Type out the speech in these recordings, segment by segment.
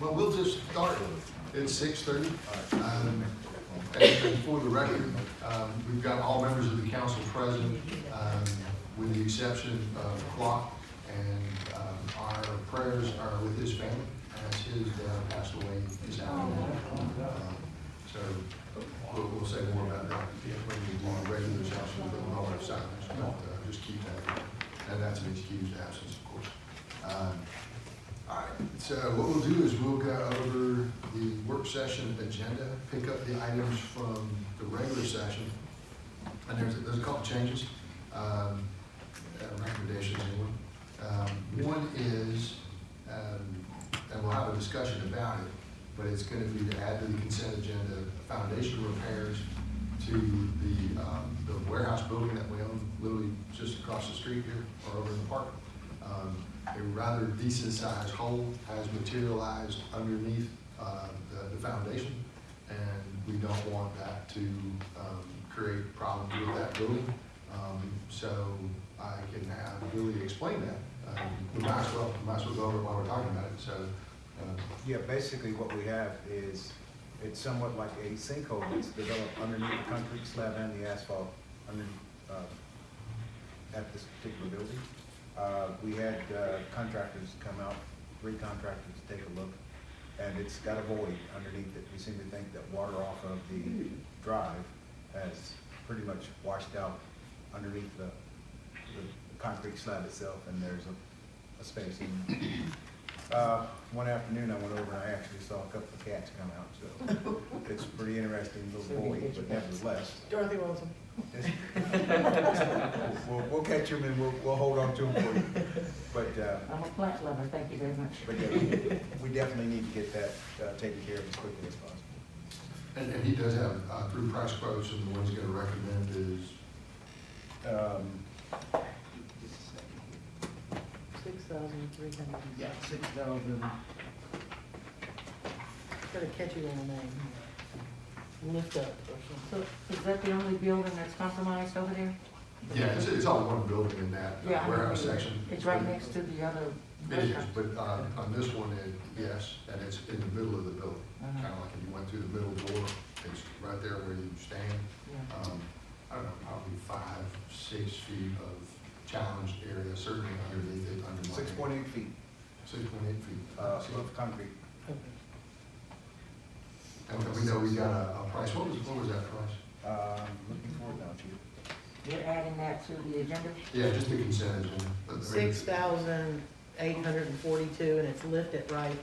Well, we'll just start. It's 6:30. And for the record, we've got all members of the council present, with the exception of Clock, and our prayers are with his family as his dad passed away this afternoon. So we'll say more about that when we do our regular session with a moment of silence, but just keep that, and that's an excused absence, of course. All right, so what we'll do is we'll go over the work session agenda, pick up the items from the regular session, and there's a couple changes, recommendations anyway. One is, and we'll have a discussion about it, but it's going to be to add to the consent agenda foundation repairs to the warehouse building that we own, literally just across the street here or over in the park. A rather decent sized hole has materialized underneath the foundation, and we don't want that to create problems with that building. So I can have Billy explain that. We might as well go over it while we're talking about it. So yeah, basically what we have is it's somewhat like a sinkhole that's developed underneath the concrete slab and the asphalt underneath at this particular building. We had contractors come out, 3 contractors take a look, and it's got a void underneath it. We seem to think that water off of the drive has pretty much washed out underneath the concrete slab itself, and there's a space. One afternoon I went over and I actually saw a couple of cats come out, so it's a pretty interesting little void, but nevertheless. Dorothy wants them. We'll catch them and we'll hold on to them for you. But I'm a plant lover, thank you very much. But yeah, we definitely need to get that taken care of as quickly as possible. and he does have 3 price quotes, and the ones he's going to recommend is 6,300. Yeah, 6,000. Got a catchy little name. Lift up or something. So is that the only building that's compromised over there? yeah, it's all one building in that Yeah, warehouse section. It's right next to the other It is, restaurant. but on this one, yes, and it's in the middle of the building. Uh-huh. Kind of like if you went through the middle door, it's right there where you stand. Yeah. I don't know, probably 5-6 feet of challenged area, certainly underneath it, under 6.8 feet 6.8 feet. of concrete. And we know we got a price. What was that price? Looking forward now to you. You're adding that to the agenda? Yeah, just the consent agenda. But the- 6,842, and it's lifted right.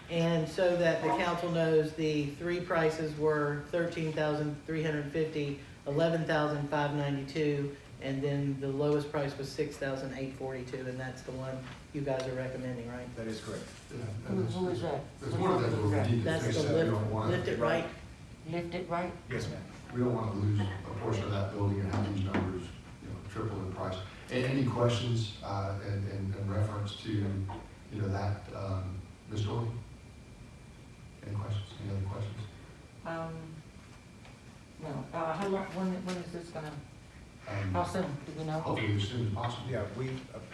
And so that the council knows, the 3 prices were 13,350, 11,592, and then the lowest price was 6,842, and that's the one you guys are recommending, right? That is correct. Yeah, Who is that? It's one of those where we need to That's fix the that. We don't want lift it right. Lift it right? Yes, ma'am. We don't want to lose a portion of that building and have these numbers, triple in price. Any questions in reference to, that, Ms. Doyle? Any questions? Any other questions? No. How long, when is this gonna, how soon, do we know? Hopefully as soon as possible. Yeah,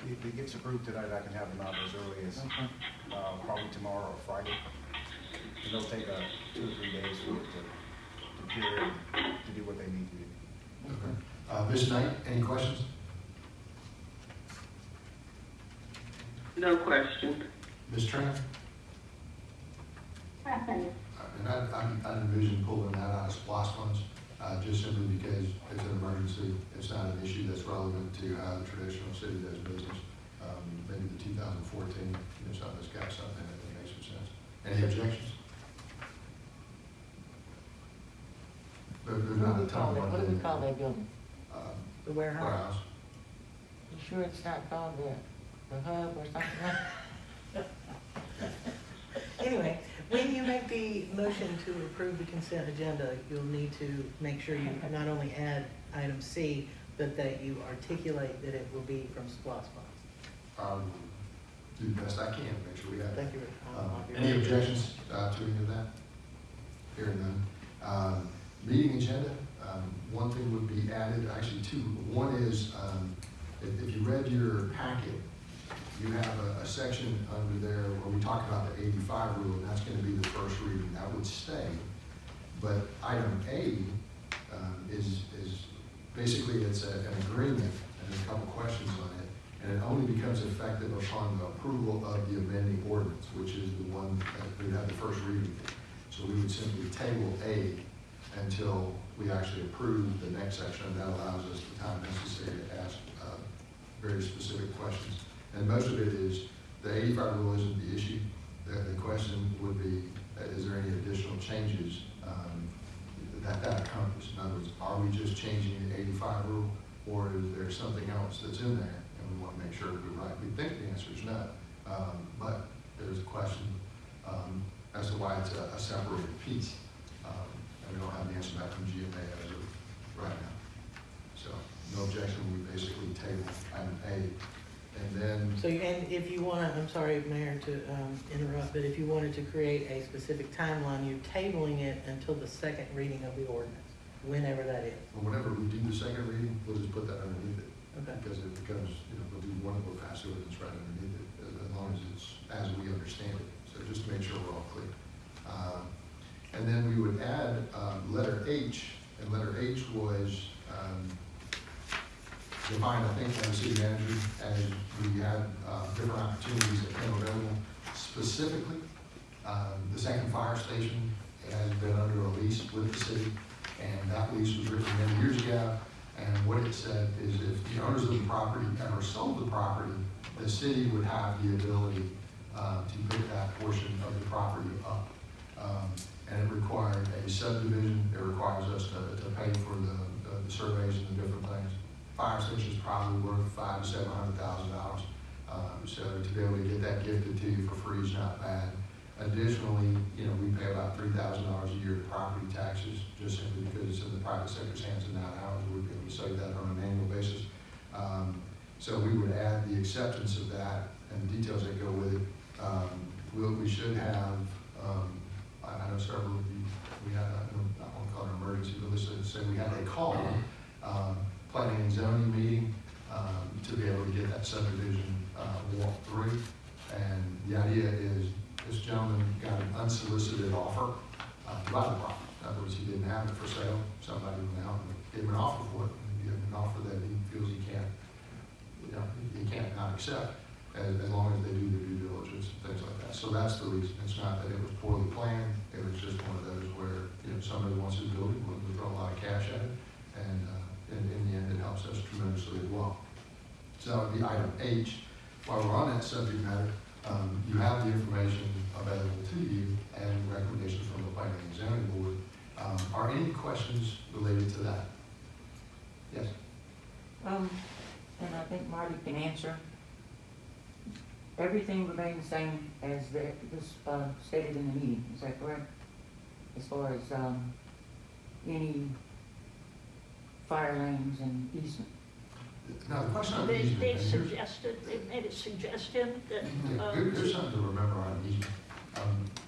if it gets approved tonight, I can have them out as early as Okay. probably tomorrow or Friday. It'll take 2 or 3 days for it to cure and to do what they need to do. Okay. Ms. Knight, any questions? No question. Ms. Turner? And I envision pulling that out of SPOS funds, just simply because it's an emergency. It's not an issue that's relevant to how the traditional city does business. Maybe the 2014, something's got something that makes some sense. Any objections? There's not a ton of money. What do we call that building? The warehouse. Warehouse. You sure it's not called the hub or something like? Anyway, when you make the motion to approve the consent agenda, you'll need to make sure you not only add item C, but that you articulate that it will be from SPOS funds. Do the best I can, make sure we have. Thank you. Any objections to any of that? Hearing none. Meeting agenda, one thing would be added, actually 2. One is, if you read your packet, you have a section under there where we talk about the 85 rule, and that's gonna be the first reading, that would stay. But item A is basically, it's an agreement, and there's a couple questions on it, and it only becomes effective upon the approval of the amending ordinance, which is the one that we have the first reading. So we would simply table A until we actually approve the next section, and that allows us the time necessary to ask very specific questions. And most of it is, the 85 rule isn't the issue. The question would be, is there any additional changes that accomplishes? In other words, are we just changing the 85 rule, or is there something else that's in there? And we want to make sure we're right. We think the answer is no, but there's a question as to why it's a separated piece. And we don't have the answer back from GMA as of right now. So, no objection, we basically table item A. And then, So, and if you wanna, I'm sorry, Mayor, to interrupt, but if you wanted to create a specific timeline, you're tabling it until the second reading of the ordinance, whenever that is. whenever we do the second reading, we'll just put that underneath it. Okay. Because it becomes, we'll do one of the pass ordinance right underneath it, as long as it's as we understand it. So just to make sure we're all clear. And then we would add letter H, and letter H was defined, I think, by the city manager as we had different opportunities that came available. Specifically, the second fire station has been under a lease with the city, and that lease was written many years ago. And what it said is if the owners of the property ever sold the property, the city would have the ability to pick that portion of the property up. And it required a subdivision. It requires us to pay for the surveys and the different things. Fire station's probably worth $500,000 to $700,000. So to be able to get that gifted to you for free is not bad. Additionally, we pay about $3,000 a year in property taxes, just simply because it's in the private sector's hands and not ours. We'd be able to say that on an annual basis. So we would add the acceptance of that and the details that go with it. We should have, I know several of you, we had, I don't want to call it an emergency, but let's say we had a call, planning and zoning meeting, to be able to get that subdivision walked through. And the idea is this gentleman got an unsolicited offer to buy the property. In other words, he didn't have it for sale. Somebody went out and gave him an offer for it, and gave him an offer that he feels he can't, he can't not accept, as long as they do their due diligence and things like that. So that's the reason. It's not that it was poorly planned. It was just one of those where, somebody wants his building, we'll throw a lot of cash at it, and in the end, it helps us tremendously as well. So the item H, while we're on that subject matter, you have the information available to you and recommendations from the Planning and Zoning Board. Are any questions related to that? Yes? And I think Marty can answer. Everything remains the same as this stated in the meeting, is that correct? As far as any fire lanes and easement? Now, the question on They easement. they made a suggestion that, Here's something to remember on easement.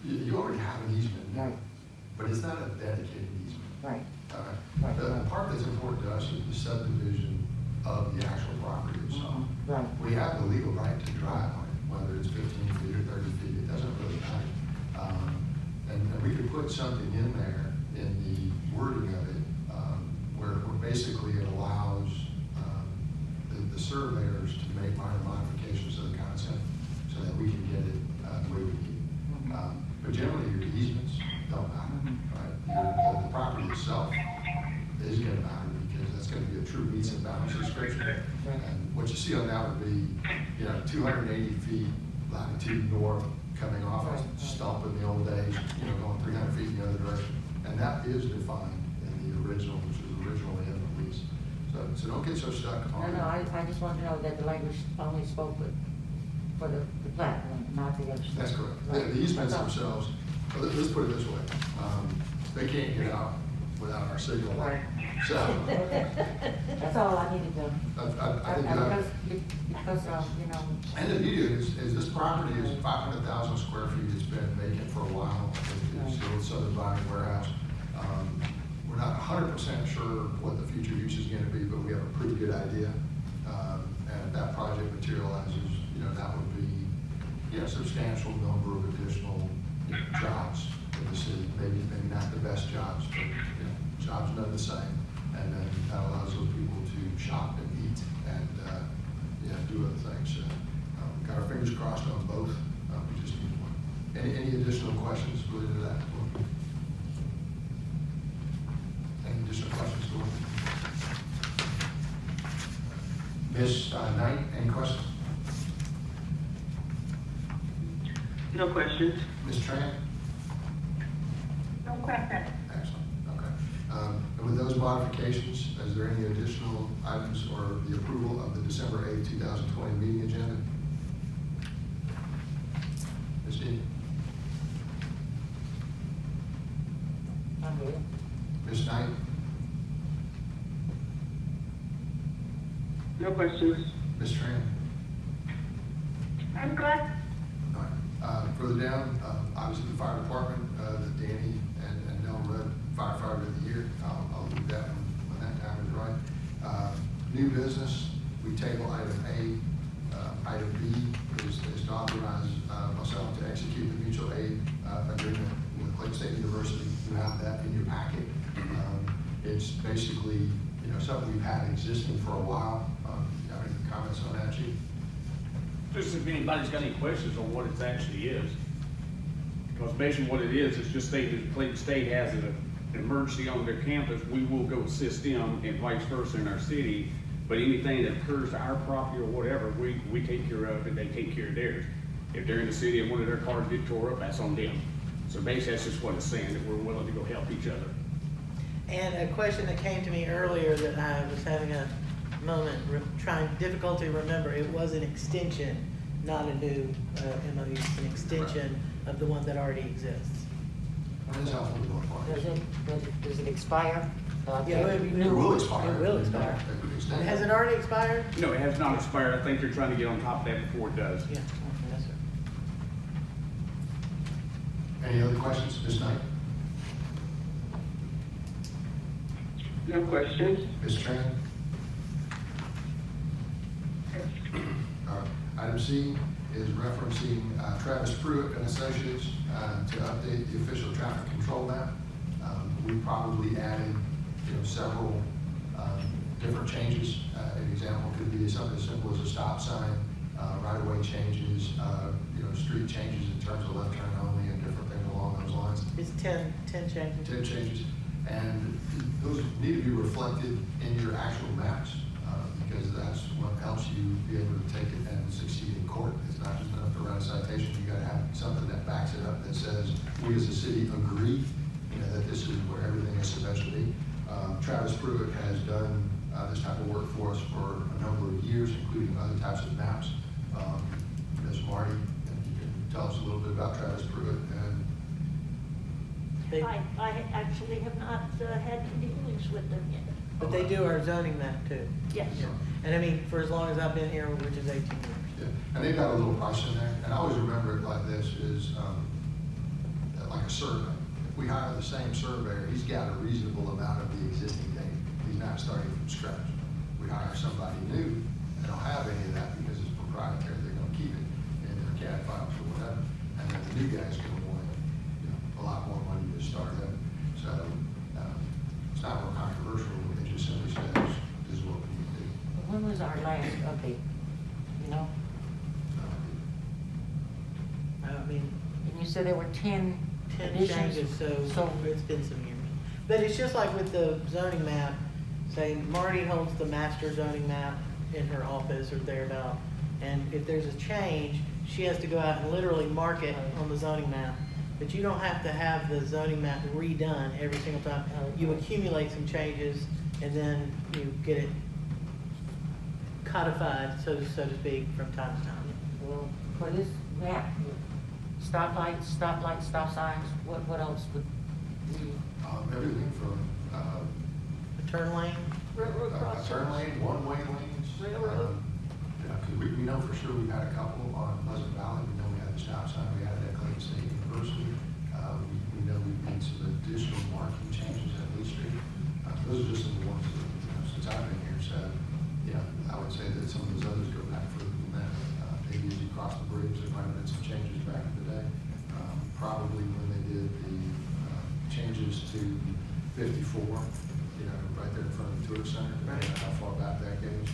You already have an easement now, Right. but it's not a dedicated easement. Right. Right. The part that's important to us is the subdivision of the actual property itself. Right. We have the legal right to drive on it, whether it's 15 feet or 30 feet, it doesn't really matter. And we could put something in there in the wording of it, where basically it allows the surveyors to make minor modifications to the concept so that we can get it the way we need it. But generally, your easements don't matter, right? The property itself is going to matter because that's going to be a true meets and bounds description. And what you see on that would be, 280 feet latitude north coming off a stump in the old days, going 300 feet in the other direction. And that is defined in the original, which was originally in the lease. So don't get so stuck on it. No, I just want to know that the language only spoke for the plat, not the other stuff. That's correct. Right. The easements That's all. themselves, let's put it this way, they can't get out without our signal. Right. So, That's all I needed to. I think that, Because, and the beauty is this property is 500,000 square feet. It's been vacant for a while. It's still Southern Body Warehouse. We're not 100% sure what the future use is going to be, but we have a pretty good idea. And if that project materializes, that would be, a substantial number of additional jobs in the city. Maybe not the best jobs, but, jobs done the same. And then that allows those people to shop and eat and, do other things. Got our fingers crossed on both. We just need one. Any additional questions related to that? Any additional questions? Ms. Knight, any questions? No questions. Ms. Tran? No questions. Excellent, okay. And with those modifications, is there any additional items or the approval of the December 8, 2020 meeting agenda? Ms. Dean? I'm good. Ms. Knight? No questions. Ms. Tran? I'm good. All right. Further down, obviously the fire department, the Danny and Nell Rudd firefighter of the year. I'll leave that when that time is right. New business, we table item A. Item B is to authorize myself to execute the mutual aid agreement with Clayton State University. You have that in your packet. It's basically, something we've had existing for a while. You have any comments on that, Chief? Just if anybody's got any questions on what it actually is. Because basically what it is just stating that Clayton State has an emergency on their campus, we will go assist them and vice versa in our city. But anything that occurs to our property or whatever, we take care of and they take care of theirs. If they're in the city and one of their cars get tore up, that's on them. So basically that's just what it's saying, that we're willing to go help each other. And a question that came to me earlier that I was having a moment, difficulty to remember, it was an extension, not a new MOU, it's an extension of the one that already exists. That's helpful to know. Does it expire? Yeah, It will expire. It will expire. Has it already expired? No, it has not expired. I think they're trying to get on top of that before it does. Yeah, okay, yes, sir. Any other questions, Ms. Knight? No questions. Ms. Tran? All right. Item C is referencing Travis Pruitt and Associates to update the official traffic control map. We probably added, several different changes. An example could be something as simple as a stop sign, right-of-way changes, street changes in terms of left turn only and different things along those lines. It's 10 changes. 10 changes, and those need to be reflected in your actual maps, because that's what helps you be able to take it and succeed in court. It's not just enough to write a citation, you gotta have something that backs it up that says, we as a city agree, that this is where everything is supposed to be. Travis Pruitt has done this type of work for us for a number of years, including other types of maps. Ms. Marty, you can tell us a little bit about Travis Pruitt and I actually have not had any dealings with them yet. But they do our zoning map too. Yes. Yeah. And I mean, for as long as I've been here, which is 18 years. yeah, and they've got a little price in there, and I always remember it like this, is like a survey. If we hire the same surveyor, he's got a reasonable amount of the existing data. He's not starting from scratch. We hire somebody new, they don't have any of that because it's proprietary, they're gonna keep it in their CAD files or whatever, and then the new guy's gonna want, a lot more money to start up. So, it's not real controversial, it just simply says, this is what we need to do. When was our last update? You know? I mean, And you said there were 10 10 additions? changes, so it's been some years. But it's just like with the zoning map, say Marty holds the master zoning map in her office or thereabout, and if there's a change, she has to go out and literally mark it on the zoning map. But you don't have to have the zoning map redone every single time. You accumulate some changes, and then you get it codified, so to speak, from time to time. Well, for this map, stoplights, stop signs, what else would we? Everything from, A turn lane, Railroad a crossings. turn lane, one-way lanes. Railroad. Yeah, because we know for sure we've had a couple on Pleasant Valley, we know we had the stop sign, we had it at Clayton State University. We know we've made some additional marking changes at Lee Street. Those are just some of the ones that, since I've been here, so, I would say that some of those others go back further than that. Maybe changes to 54, you know, right there in front of the tourist center, depending on how far back that goes.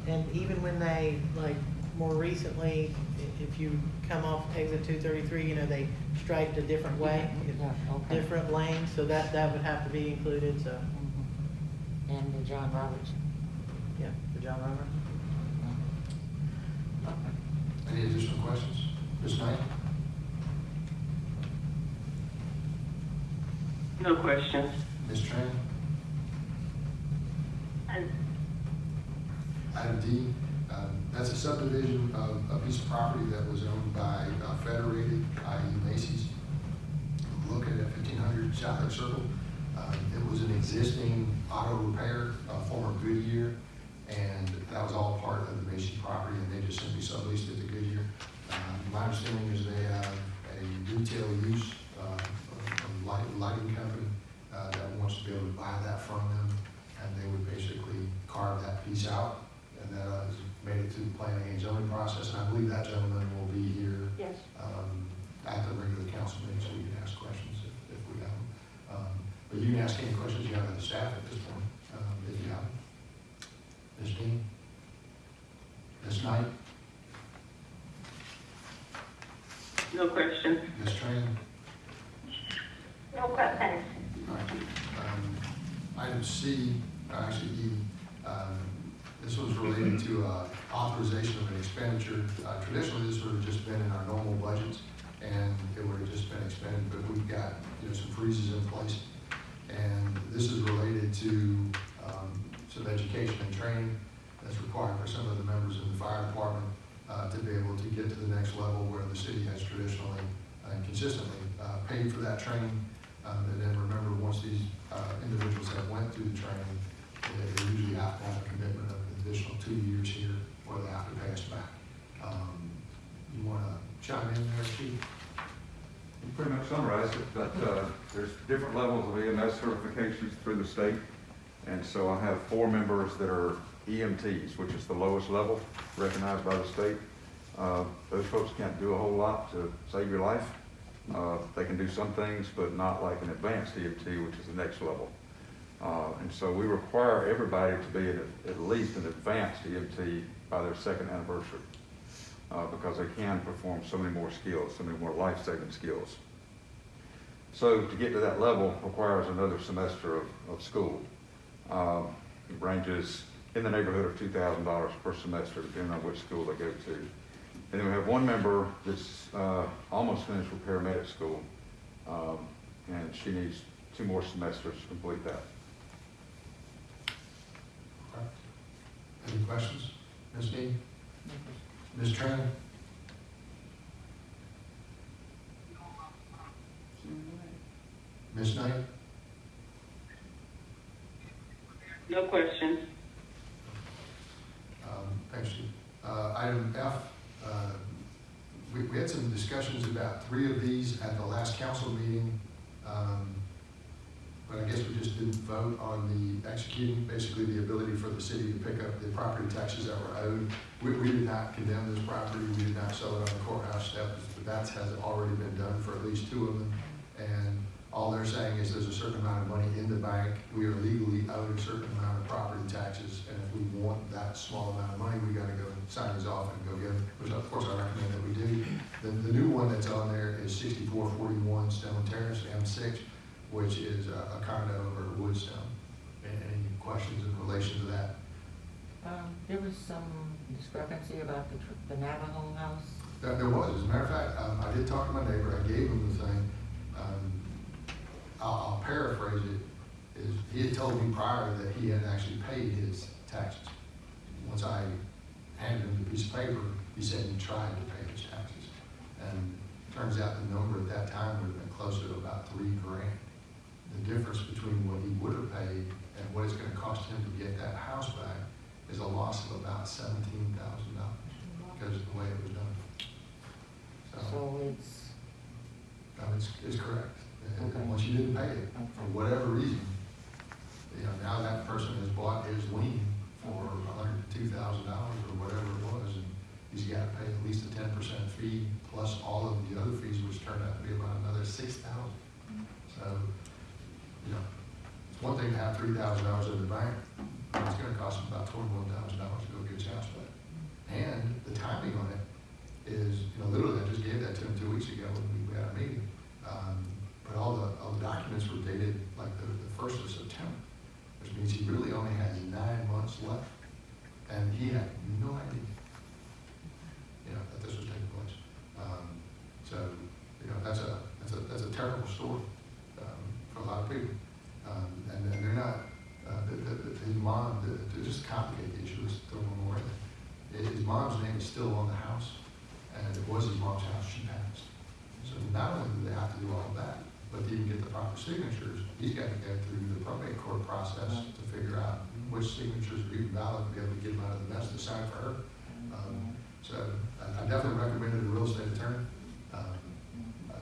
And even when they, like, more recently, if you come off exit 233, you know, they striped a different way, Yeah, okay. different lanes, so that would have to be included, so, Mhm. And the John Roberts. yeah, the John Roberts. Okay. Any additional questions? Ms. Knight? No questions. Ms. Tran? Item D, that's a subdivision of a piece of property that was owned by Federated, i.e. Macy's, located at 1500 South Lake Circle. It was an existing auto repair, former Goodyear, and that was all part of the Macy's property, and they just simply subleased it to Goodyear. My understanding is they have a retail use, a lighting company that wants to be able to buy that from them, and they would basically carve that piece out, and that has made it through the planning and zoning process, and I believe that gentleman will be here Yes. at the regular council meeting, so we can ask questions if we have them. But you can ask any questions you have of the staff at this point, if you have them. Ms. Dean? Ms. Knight? No questions. Ms. Tran? No questions. All right. Item C, actually E, this was related to authorization of an expenditure. Traditionally, this would have just been in our normal budgets, and it would have just been expended, but we've got, you know, some freezes in place. And this is related to some education and training that's required for some of the members of the fire department to be able to get to the next level where the city has traditionally and consistently paid for that training. And then remember, once these individuals have went through the training, they usually have to have a commitment of an additional 2 years here, or they have to pay us back. You want to chime in there, Chief? You pretty much summarized it, but there's different levels of EMS certifications through the state. And so I have 4 members that are EMTs, which is the lowest level recognized by the state. Those folks can't do a whole lot to save your life. They can do some things, but not like an advanced EMT, which is the next level. And so we require everybody to be at least an advanced EMT by their 2nd anniversary, because they can perform so many more skills, so many more life-saving skills. So to get to that level requires another semester of school. It ranges in the neighborhood of $2,000 per semester, depending on which school they go to. And then we have 1 member that's almost finished with paramedic school, and she needs 2 more semesters to complete that. Okay. Any questions? Ms. Dean? Ms. Tran? Ms. Knight? No questions. Thanks, Chief. Item F, we had some discussions about 3 of these at the last council meeting, but I guess we just didn't vote on the executing, basically the ability for the city to pick up the property taxes that were owed. We did not condemn this property, we did not sell it on the courthouse steps, but that has already been done for at least 2 of them. And all they're saying is there's a certain amount of money in the bank, we are legally owed a certain amount of property taxes, and if we want that small amount of money, we gotta go and sign these off and go get them, which of course I recommend that we do. The new one that's on there is 6441 Stone Terrace, M6, which is a condo over at Woodstone. Any questions in relation to that? There was some discrepancy about the Navajo house. There was, as a matter of fact, I did talk to my neighbor, I gave him the thing. I'll paraphrase it, is he had told me prior that he had actually paid his taxes. Once I handed him the piece of paper, he said he tried to pay his taxes. And it turns out the number at that time would have been closer to about $3 grand. The difference between what he would have paid and what it's gonna cost him to get that house back is a loss of about $17,000 because of the way it was done. So it's, It's correct. Okay. Once you didn't pay it, for whatever reason, you know, now that person has bought his lien for $102,000 or whatever it was, and he's got to pay at least a 10% fee plus all of the other fees, which turned out to be about another $6,000. So, you know, it's one thing to have $3,000 in the bank, but it's gonna cost them about $21,000 to go get his house back. And the timing on it is, you know, literally, I just gave that to him 2 weeks ago when we had a meeting. But all the documents were dated like the 1st of September, which means he really only has 9 months left. And he had no idea, you know, that this was taking place. So, you know, that's a terrible story, for a lot of people. And they're not, his mom, to just complicate the issue, let's throw one more in there. His mom's name is still on the house, and it was his mom's house, she passed. So not only do they have to do all of that, but to even get the proper signatures, he's got to go through the probate court process to figure out which signatures are even valid to be able to get him out of the mess to sign for her. So I definitely recommended a real estate attorney,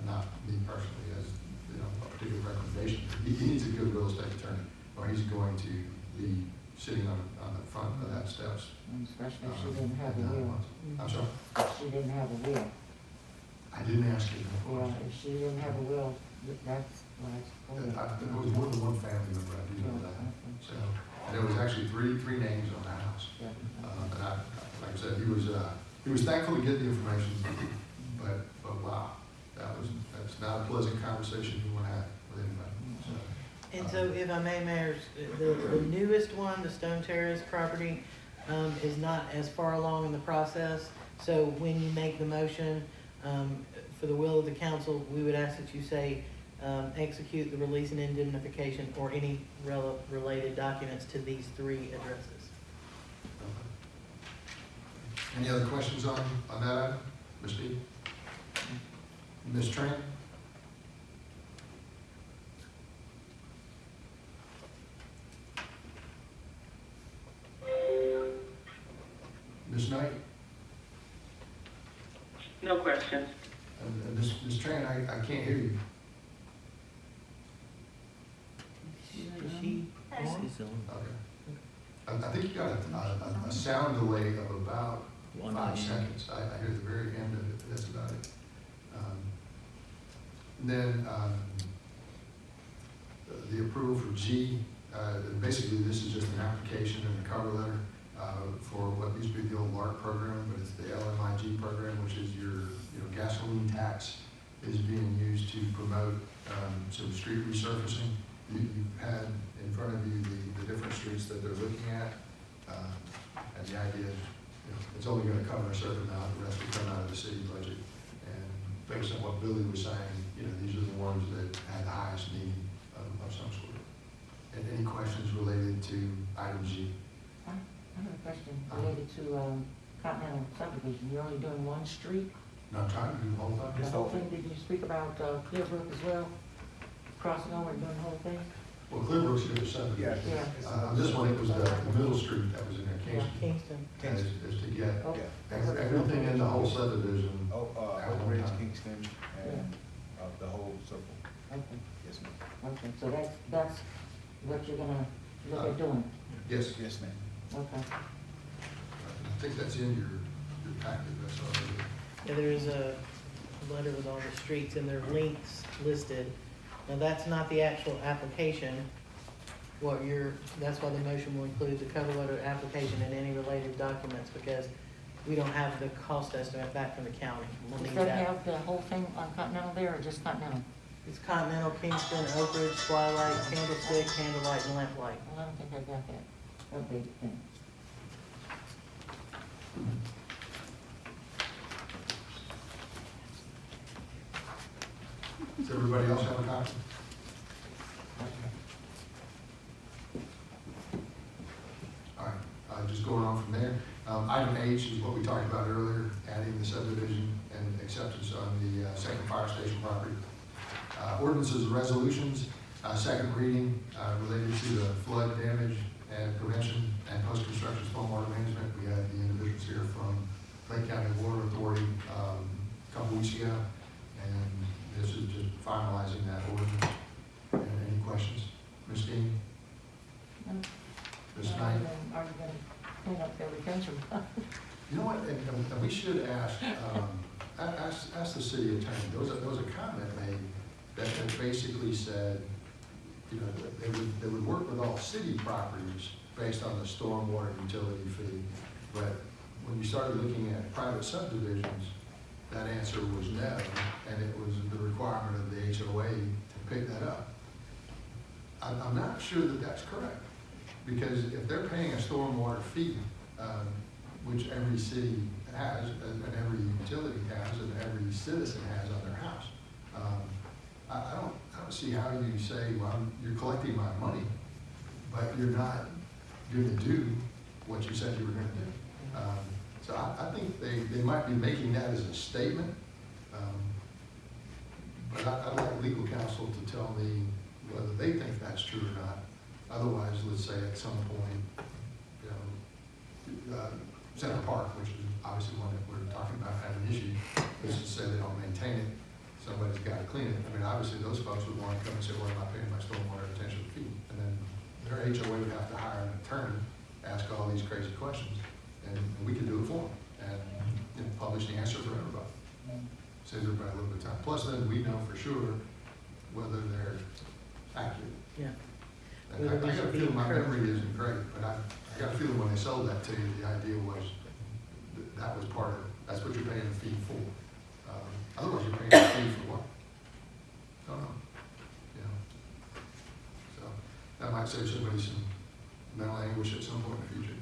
not me personally as, you know, a particular recommendation. He needs a good real estate attorney, or he's going to be sitting on the front of that steps. Especially if she didn't have a in 9 will. months. I'm sorry? If she didn't have a will. I didn't ask you that Yeah, question. if she didn't have a will, that's, well, that's. There was more than one family member, I do know that. So, and there was actually three names on the house. Yeah. And like I said, he was thankful to get the information, but wow, that's not a pleasant conversation you want to have with anybody. So, And so if I may, Mayor, the newest one, the Stone Terrace property, is not as far along in the process. So when you make the motion, for the will of the council, we would ask that you say, execute the release and indemnification or any related documents to these 3 addresses. Any other questions on that item? Ms. Steve? Ms. Tran? Ms. Knight? No questions. And Ms. Tran, I can't hear you. Is she on? Okay. I think you got a sound delay of about 5 seconds. I hear the very end of it, that's about it. Then the approval for G, basically this is just an application and a cover letter for what used to be the old LARC program, but it's the LMIG program, which is your gasoline tax is being used to promote some street resurfacing. You've had in front of you the different streets that they're looking at, and the idea is, it's only gonna cover a certain amount, the rest will come out of the city budget. And based on what Billy was saying, these are the ones that had the highest need of some sort. And any questions related to item G? I have a question related to, Continental subdivision. You're only doing one street? No, I'm trying to do the whole The thing. whole thing, did you speak about, Clearbrook as well? Crossing over and doing the whole thing? Well, Clearbrook's the other side. Yeah. Yeah. This one, it was the middle street that was in there, Yeah, Kingston, Kingston. is to get Okay. everything in the whole subdivision. Oak Ridge, Kingston, and, the whole circle. Okay, Yes, ma'am. okay, so that's what you're gonna look at doing? Yes, Yes, ma'am. Okay. I think that's in your packet, that's all. Yeah, there's a letter with all the streets and their links listed. Now, that's not the actual application. That's why the motion will include the cover letter, application, and any related documents, because we don't have the cost estimate back from the county. We'll Does need that that. have the whole thing on Continental there, or just Continental? It's Continental, Kingston, Oak Ridge, Twilight, Candlestick, Candlelight, and Lamplight. Well, I don't think I got that. Okay, then. Does everybody else have a copy? All right, just going on from there. Item H is what we talked about earlier, adding the subdivision and acceptance on the second fire station property. Ordinances and resolutions, second reading related to the flood damage and prevention and post-construction stormwater management. We had the individuals here from Lake County Water Authority a couple weeks ago, and this is just finalizing that ordinance. And any questions? Ms. Dean? No. Ms. Knight? Are you gonna clean up everything or? You know what, and we should ask the city attorney, there was a comment made that basically said, you know, they would work with all city properties based on the stormwater utility fee. But when you started looking at private subdivisions, that answer was no, and it was the requirement of the HOA to pick that up. I'm not sure that that's correct, because if they're paying a stormwater fee, which every city has, and every utility has, and every citizen has on their house, I don't see how you say, well, you're collecting my money, but you're not gonna do what you said you were gonna do. So I think they might be making that as a statement, but I'd like legal counsel to tell me whether they think that's true or not. Otherwise, let's say at some point, you know, Center Park, which is obviously one that we're talking about having issues, let's just say they don't maintain it, somebody's gotta clean it. I mean, obviously, those folks would wanna come and say, well, I'm not paying my stormwater retention fee. And then their HOA would have to hire an attorney, ask all these crazy questions, and we can do it for them, and, you know, publish the answer for everybody. Saves everybody a little bit of time. Plus, then we know for sure whether they're accurate. Yeah. And I got a feeling my memory isn't great, but I got a feeling when they sold that to you, the idea was that was part of it. That's what you're paying the fee for. Otherwise, you're paying the fee for what? Don't know. You know. So that might save somebody some mental anguish at some point in the future.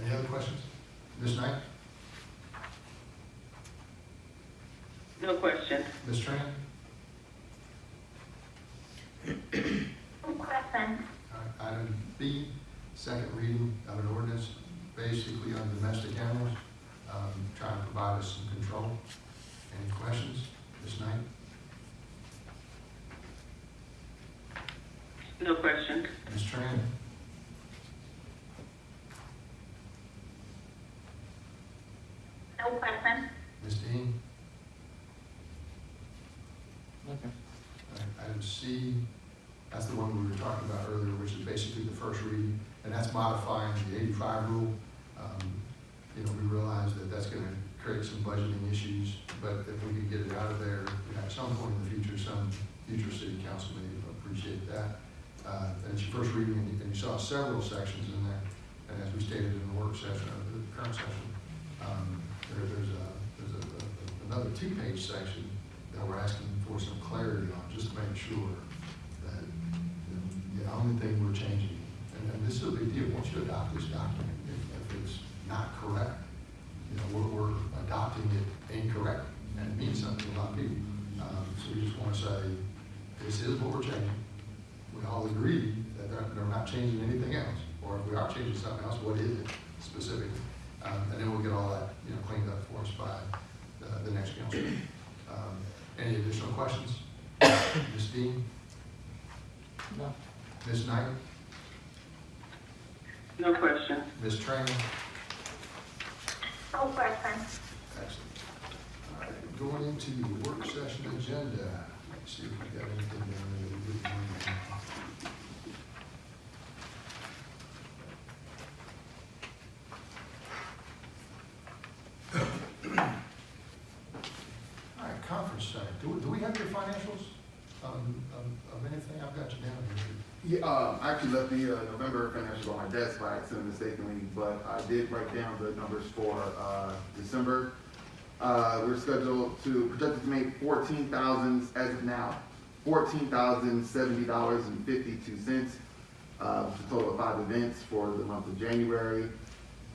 Any other questions? Ms. Knight? No question. Ms. Tran? No question. All right, item B, second reading of an ordinance basically on domestic animals, trying to provide us some control. Any questions? Ms. Knight? No question. Ms. Tran? No question. Ms. Dean? Okay. All right, item C, that's the one we were talking about earlier, which is basically the first reading, and that's modifying the 85 rule. You know, we realize that that's gonna create some budgeting issues, but if we could get it out of there, at some point in the future, some future city council may appreciate that. And it's your first reading, and you saw several sections in there, and as we stated in the work session, the current session, there's another 2-page section that we're asking for some clarity on, just to make sure that, you know, the only thing we're changing, and this is a big deal, once you adopt this document, if it's not correct, you know, we're adopting it incorrect, and it means something to a lot of people. So we just want to say, this is what we're changing. We all agree that they're not changing anything else, or if we are changing something else, what is it specifically? And then we'll get all that, you know, cleaned up for us by the next council. Any additional questions? Ms. Dean? No. Ms. Knight? No question. Ms. Tran? No question. Excellent. All right, going into the work session agenda. Let's see if we got anything down there that we didn't want. All right, conference center. Do we have your financials of anything? I've got you down here. Yeah, I actually left the November financials on my desk by accident mistakenly, but I did write down the numbers for December. We're scheduled to, projected to make as of now, $14,070.52. A total of 5 events for the month of January.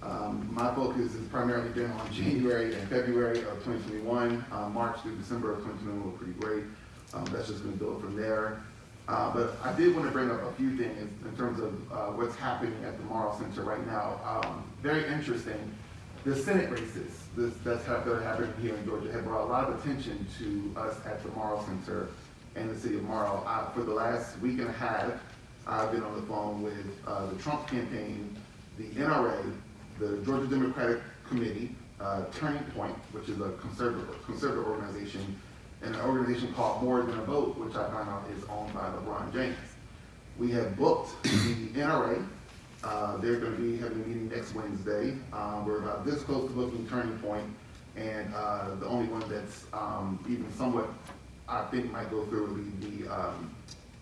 My focus has primarily been on January and February of 2021. March through December of 2021 were pretty great. That's just going to build from there. But I did want to bring up a few things in terms of what's happening at the Morrow Center right now. Very interesting. The Senate races that are happening here in Georgia have brought a lot of attention to us at the Morrow Center and the city of Morrow. For the last week and a half, I've been on the phone with the Trump campaign, the NRA, the Georgia Democratic Committee, Turning Point, which is a conservative organization, and an organization called More Than a Vote, which I found out is owned by LeBron James. We have booked the NRA. They're going to be having a meeting next Wednesday. We're about this close to booking Turning Point, and the only one that's even somewhat I think might go through would be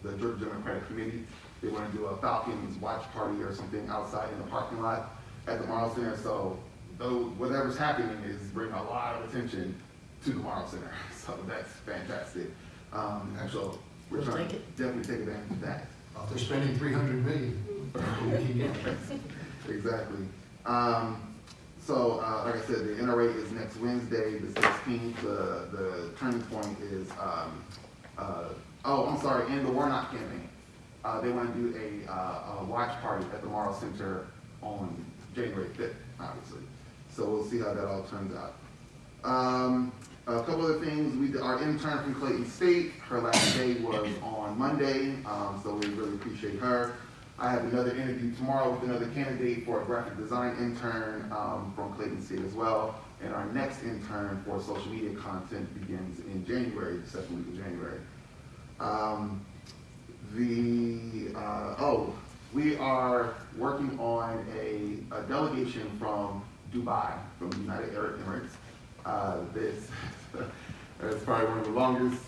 the Georgia Democratic Committee. They want to do a Falcons watch party or something outside in the parking lot at the Morrow Center. So though whatever's happening is bringing a lot of attention to the Morrow Center. So that's fantastic. So we're We'll trying take to it. definitely take advantage of that. If they're spending $300 million, we can get it. Exactly. Like I said, the NRA is next Wednesday, the 16th. The turning point is, and the Warnock campaign. They want to do a watch party at the Morrow Center on January 5th, obviously. So we'll see how that all turns out. A couple other things, our intern from Clayton State, her last day was on Monday, so we really appreciate her. I have another interview tomorrow with another candidate for a graphic design intern from Clayton State as well. And our next intern for social media content begins in January, the second week of January. We are working on a delegation from Dubai, from the United Arab Emirates. This is probably one of the longest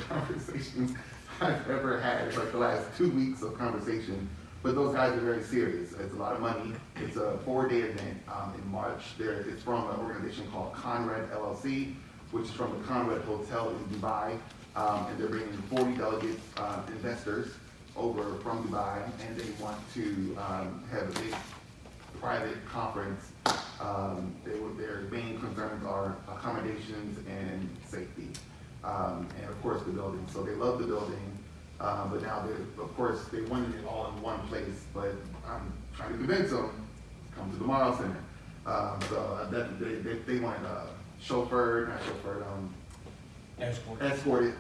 conversations I've ever had. It's like the last 2 weeks of conversation. But those guys are very serious. It's a lot of money. It's a 4-day event in March. It's from an organization called Conrad LLC, which is from the Conrad Hotel in Dubai. And they're bringing 40 delegates, investors over from Dubai, and they want to have a big private conference. Their main concerns are accommodations and safety, and of course the building. So they love the building. But now, of course, they wanted it all in one place, but I'm trying to convince them to come to the Morrow Center. They want escorted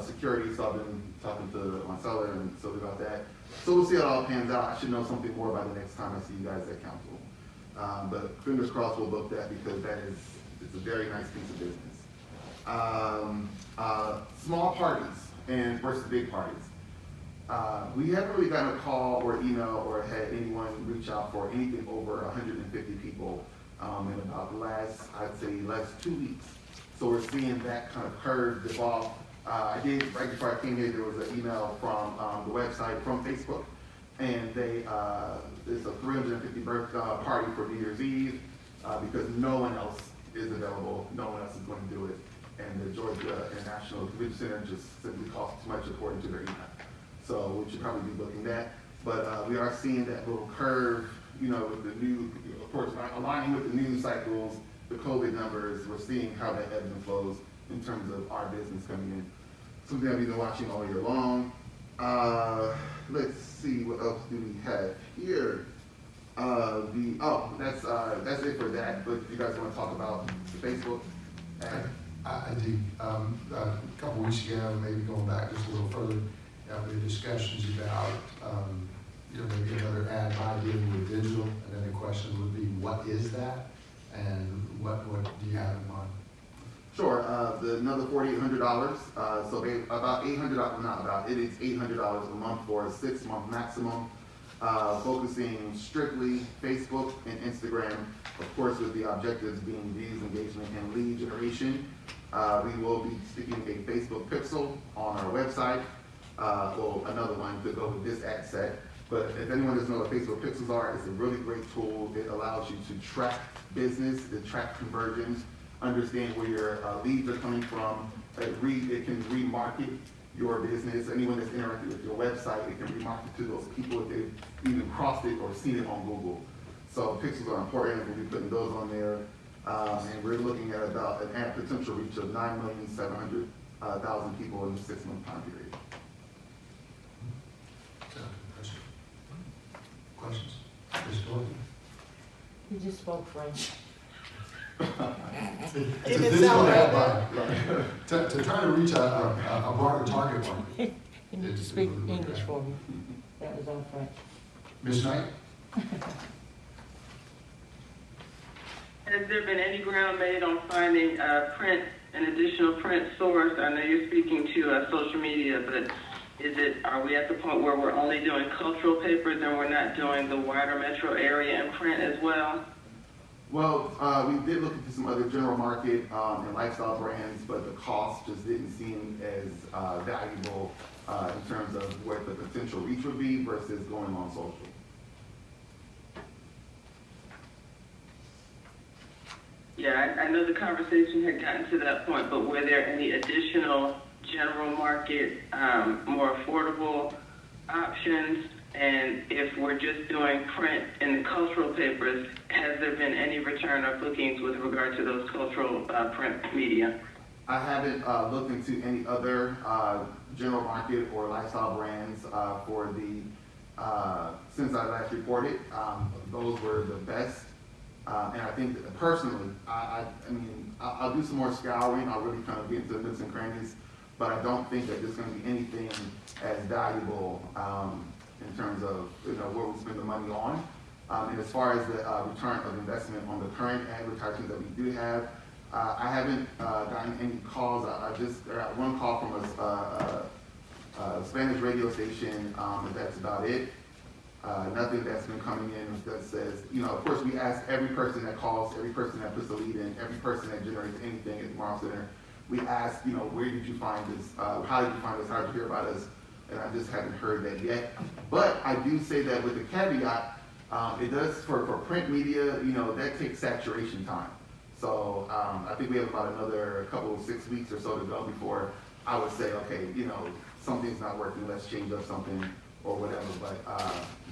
security, so I've been talking to my seller and Sylvia about that. So we'll see how it all pans out. I should know something more by the next time I see you guys at council. But fingers crossed we'll book that because it's a very nice piece of business. Small parties versus big parties. We haven't really gotten a call or email or had anyone reach out for anything over 150 people in about the last 2 weeks. So we're seeing that kind of curve devolve. Right before I came here, there was an email from the website from Facebook, and there's a 350 party for New Year's Eve because no one else is available, no one else is going to do it. And the Georgia National Convention Center just simply costs too much according to their email. So we should probably be looking at that. But we are seeing that little curve, with the new, of course, aligning with the news cycles, the COVID numbers, we're seeing how that ebbs and flows in terms of our business coming in. Something I've been watching all year long. Let's see, what else do we have here? That's it for that. But if you guys want to talk about the Facebook ad. I do. A couple weeks ago, maybe going back just a little further, we had discussions about, maybe another ad by dealing with digital, and then the question would be, what is that? And what do you have in mind? Sure, another $4,800, so about $800, it is $800 a month for a 6-month maximum, focusing strictly Facebook and Instagram, of course with the objectives being views, engagement, and lead generation. We will be sticking a Facebook pixel on our website, another one to go with this ad set. But if anyone doesn't know what Facebook pixels are, it's a really great tool. It allows you to track business, to track conversions, understand where your leads are coming from. It can remarket your business. Anyone that's interacted with your website, it can remarket to those people if they've even crossed it or seen it on Google. So pixels are important. We'll be putting those on there. And we're looking at about an ad potential reach of 9,700,000 people in a 6-month time period. Questions? Ms. Dorothy? You just spoke French. Didn't sound right. To try to reach a broader target market. You need to speak English for me. That was all French. Ms. Knight? Has there been any ground made on finding an additional print source? I know you're speaking to social media, but are we at the point where we're only doing cultural papers and we're not doing the wider metro area in print as well? Well, we did look into some other general market and lifestyle brands, but the cost just didn't seem as valuable in terms of what the potential reach would be versus going on social. Yeah, I know the conversation had gotten to that point, but were there any additional general market, more affordable options? And if we're just doing print in the cultural papers, has there been any return of bookings with regard to those cultural print media? I haven't looked into any other general market or lifestyle brands for the since I last reported. Those were the best. And I think that personally, I mean, I'll do some more scouring. I'll really kind of get into the nooks and crannies, but I don't think that there's going to be anything as valuable in terms of what we spend the money on. And as far as the return of investment on the current advertisements that we do have, I haven't gotten any calls. I just got one call from a Spanish radio station, and that's about it. Nothing that's been coming in that says, of course we ask every person that calls, every person that puts a lead in, every person that generates anything at the Morrow Center, we ask, where did you find this? How did you find us? How did you hear about us? And I just haven't heard that yet. But I do say that with the caveat, it does for print media, that takes saturation time. So I think we have about another couple of 6 weeks or so to go before I would say, okay, something's not working, let's change up something or whatever.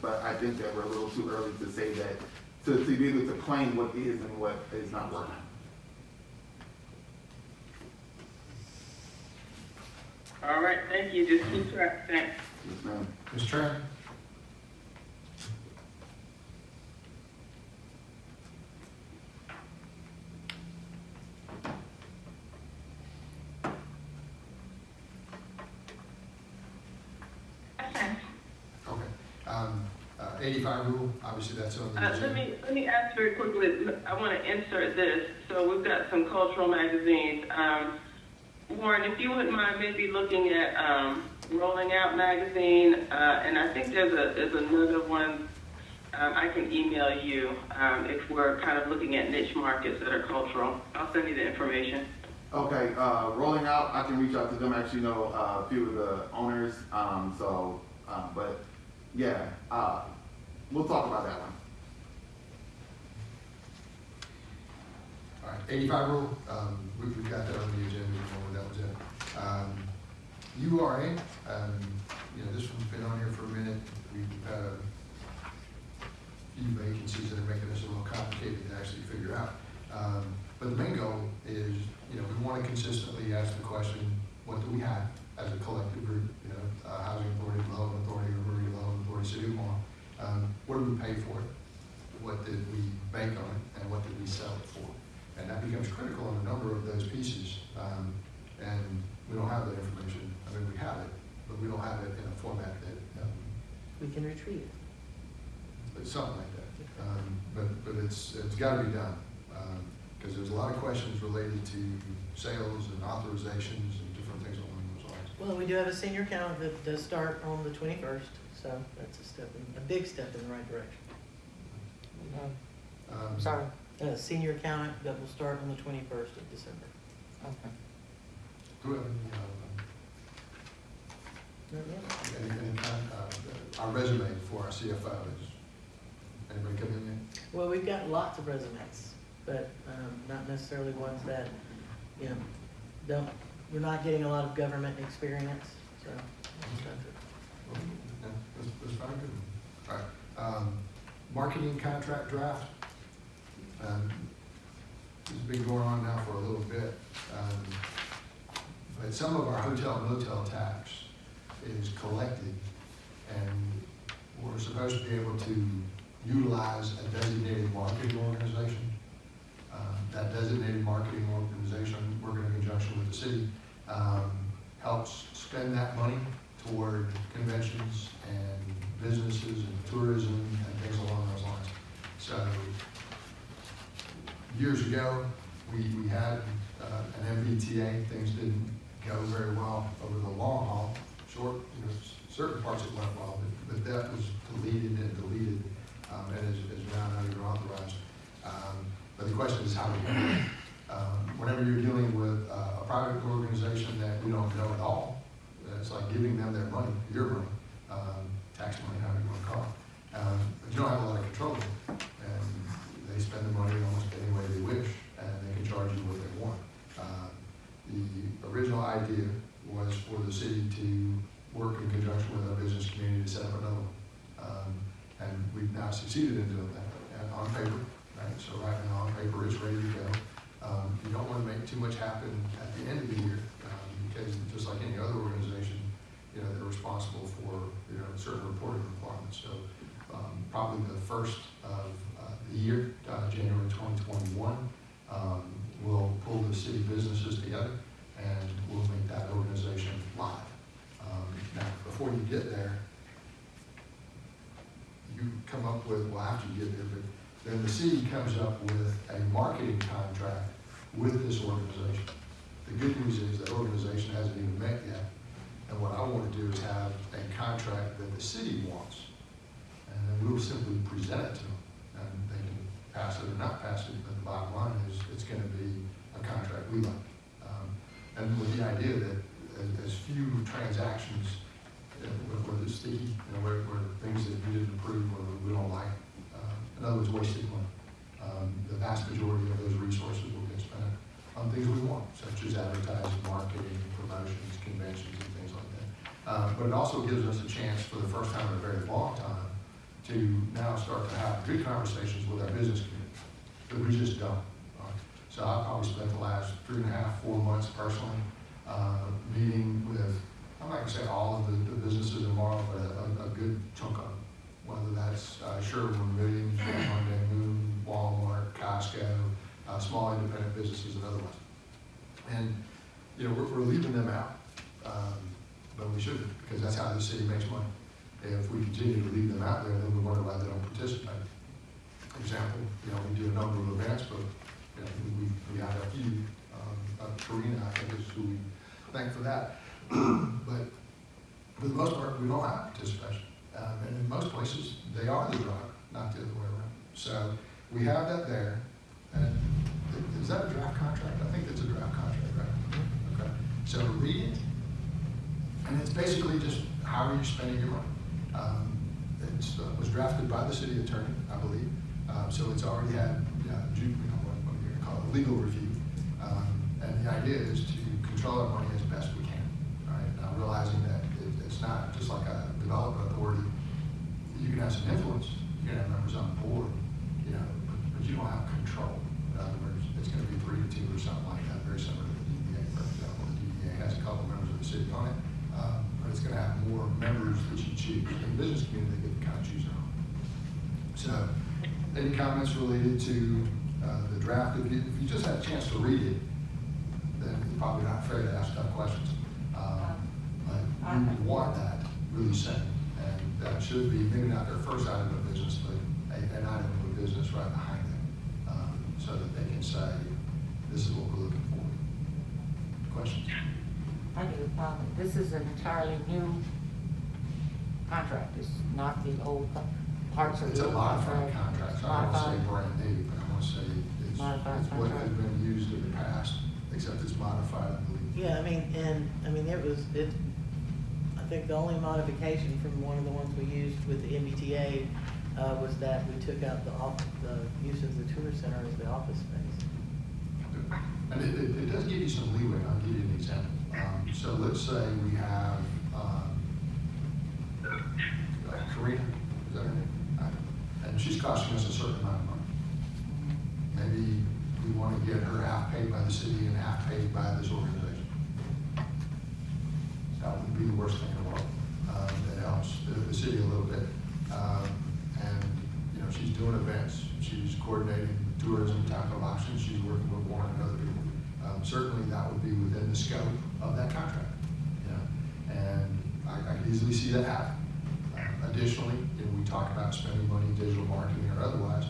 But I think that we're a little too early to say that, to be able to claim what is and what is not working. All right, thank you. Just keep track. Thanks. Yes, ma'am. Ms. Tran? Okay. 85 rule, obviously that's on the agenda. Let me ask very quickly. I want to insert this. So we've got some cultural magazines. Warren, if you wouldn't mind maybe looking at Rolling Out magazine, and I think there's another one I can email you if we're kind of looking at niche markets that are cultural. I'll send you the information. Okay, Rolling Out, I can reach out to them. I actually know a few of the owners, but yeah, we'll talk about that one. All right, 85 rule, we've got that on the agenda before that was it. URA, this one's been on here for a minute. We've had a few vacancies that are making this a little complicated to actually figure out. But the main goal is, we want to consistently ask the question, what do we have as a collective group? Housing Authority, Development Authority, River Development Authority, City of Morrow. What did we pay for it? What did we bank on it? And what did we sell it for? And that becomes critical on a number of those pieces. And we don't have that information. I mean, we have it, but we don't have it in a format that We can retrieve it. it's something like that. But it's got to be done because there's a lot of questions related to sales and authorizations and different things along those lines. Well, we do have a senior count that does start on the 21st, so that's a big step in the right direction. Sorry. A senior accountant that will start on the 21st of December. Okay. Do we have Not yet. any kind of, our resume for our CFO is, anybody come in yet? Well, we've got lots of resumes, but not necessarily ones that, we're not getting a lot of government experience, so. Yeah, that's fine, good. All right. Marketing contract draft. This has been going on now for a little bit. But some of our hotel and motel tax is collected, and we're supposed to be able to utilize a designated marketing organization. That designated marketing organization, working in conjunction with the city, helps spend that money toward conventions and businesses and tourism and things along those lines. So years ago, we had an MBTA. Things didn't go very well over the long haul. Certain parts it went well, but that was deleted and is now no longer authorized. But the question is how we do it. Whenever you're dealing with a private organization that we don't know at all, it's like giving them their money, your money, tax money, however you want to call it. But you don't have a lot of control over it. And they spend the money almost any way they wish, and they can charge you what they want. The original idea was for the city to work in conjunction with our business community to set up another one. And we've now succeeded in doing that, and on paper, right? So right now, on paper, it's ready to go. You don't want to make too much happen at the end of the year, because just like any other organization, you know, they're responsible for, you know, certain reporting requirements. So probably the first of the year, January 2021, we'll pull the city businesses together and we'll make that organization live. Now, before you get there, you come up with, well, after you get there, but then the city comes up with a marketing contract with this organization. The good news is that organization hasn't even met yet. And what I want to do is have a contract that the city wants. And then we'll simply present it to them. And they can pass it or not pass it, but the bottom line is it's going to be a contract we like. And with the idea that as few transactions, where they're sticky, you know, where things that we didn't approve or we don't like, in other words, wasted money. The vast majority of those resources will get spent on things we want, such as advertising, marketing, promotions, conventions, and things like that. But it also gives us a chance for the first time in a very long time to now start to have good conversations with our business community, that we just don't. So I've probably spent the last 3.5, 4 months personally meeting with, I'm not gonna say all of the businesses in Morrow, but a good chunk of them. Whether that's Sherwin-Williams, Monday Moon, Walmart, Costco, small independent businesses and otherwise. And, you know, we're leaving them out, but we shouldn't, because that's how the city makes money. If we continue to leave them out there, then we wonder why they don't participate. For example, you know, we do a number of events, but you know, we had a few, Karina, I think is who we thank for that. But for the most part, we don't have participation. And in most places, they are the driver, not the other way around. So we have that there. And is that a draft contract? I think it's a draft contract, right? Okay. So read it. And it's basically just how are you spending your money? It was drafted by the city attorney, I believe. So it's already had, what do you call it, legal review. And the idea is to control our money as best we can, right? Now realizing that it's not just like a development authority. You can have some influence, you can have members on the board, you know, but you don't have control. In other words, it's going to be 3-2 or something like that, very similar to the DDA, for example. The DDA has a couple members of the city on it, but it's going to have more members that you choose. In the business community, they get to kind of choose their own. So, any comments related to the draft? If you just had a chance to read it, then you're probably not afraid to ask tough questions. But we want that really simple. And that should be maybe not their first item of business, but an item of business right behind them, so that they can say, this is what we're looking for. Questions? I do. This is an entirely new contract. It's not the old parts of It's the a old modified contract. contract, so I don't want to say brand new, but I want to say it's what has been used in the past, except it's modified, I believe. Yeah, I think the only modification from one of the ones we used with the MBTA was that we took out the use of the tour center as the office space. And it does give you some leeway. I'll give you an example. So let's say we have Karina, is that her name? And she's costing us a certain amount of money. Maybe we want to get her half paid by the city and half paid by this organization. That would be the worst thing in the world. That helps the city a little bit. And, you know, she's doing events. She's coordinating tourism type of options. She's working with Warren and other people. Certainly that would be within the scope of that contract. You know? And I can easily see that happen. Additionally, if we talk about spending money in digital marketing or otherwise,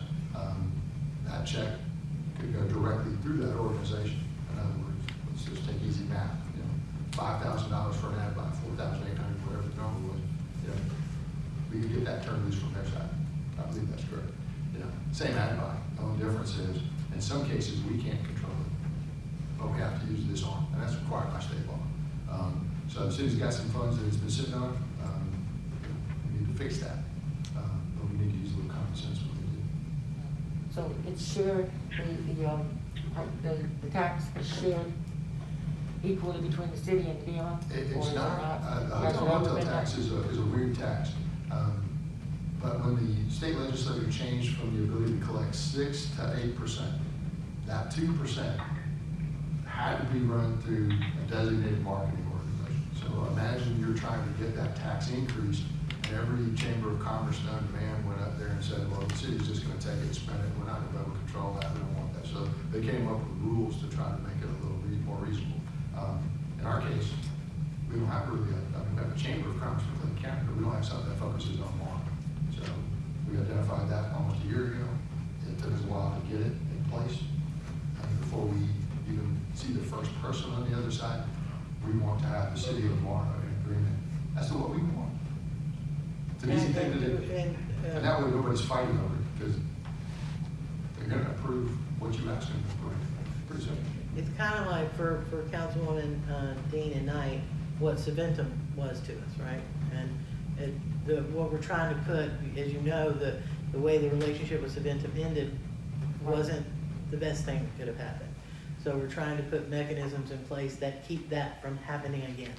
that check could go directly through that organization. In other words, let's just take easy math. You know, $5,000 for an ad buy, $4,800, whatever the number was. You know, we could get that turned loose from their side. I believe that's correct. You know, same ad buy. The only difference is In some cases, we can't control it, but we have to use this arm, and that's required by state law. So the city's got some funds that it's been sitting on, we need to fix that, but we need to use a little common sense when we do. So it's shared, the tax is shared equally between the city and the DMO? It's Or is it not, the Has it hotel ever motel been tax done? is a weird tax. But when the state legislature changed from the ability to collect 6 to 8%, that 2% had to be run through a designated marketing organization. So imagine you're trying to get that tax increased, and every chamber of commerce done demand went up there and said, well, the city's just gonna take it and spend it, we're not gonna be able to control that, we don't want that. So they came up with rules to try to make it a little more reasonable. In our case, we don't have really, we have a chamber of commerce in Clinton County, but we don't have something that focuses on marketing. So we identified that almost a year ago. It took us a while to get it in place. And before we even see the first person on the other side, we want to have the city of Morrow in agreement as to what we want. It's an easy thing to do. And that way nobody's fighting over it, because they're gonna approve what you ask them to approve. Pretty simple. It's kind of like for Councilwoman Dean and Knight, what Saventum was to us, right? And what we're trying to put, as you know, the way the relationship with Saventum ended wasn't the best thing that could have happened. So we're trying to put mechanisms in place that keep that from happening again.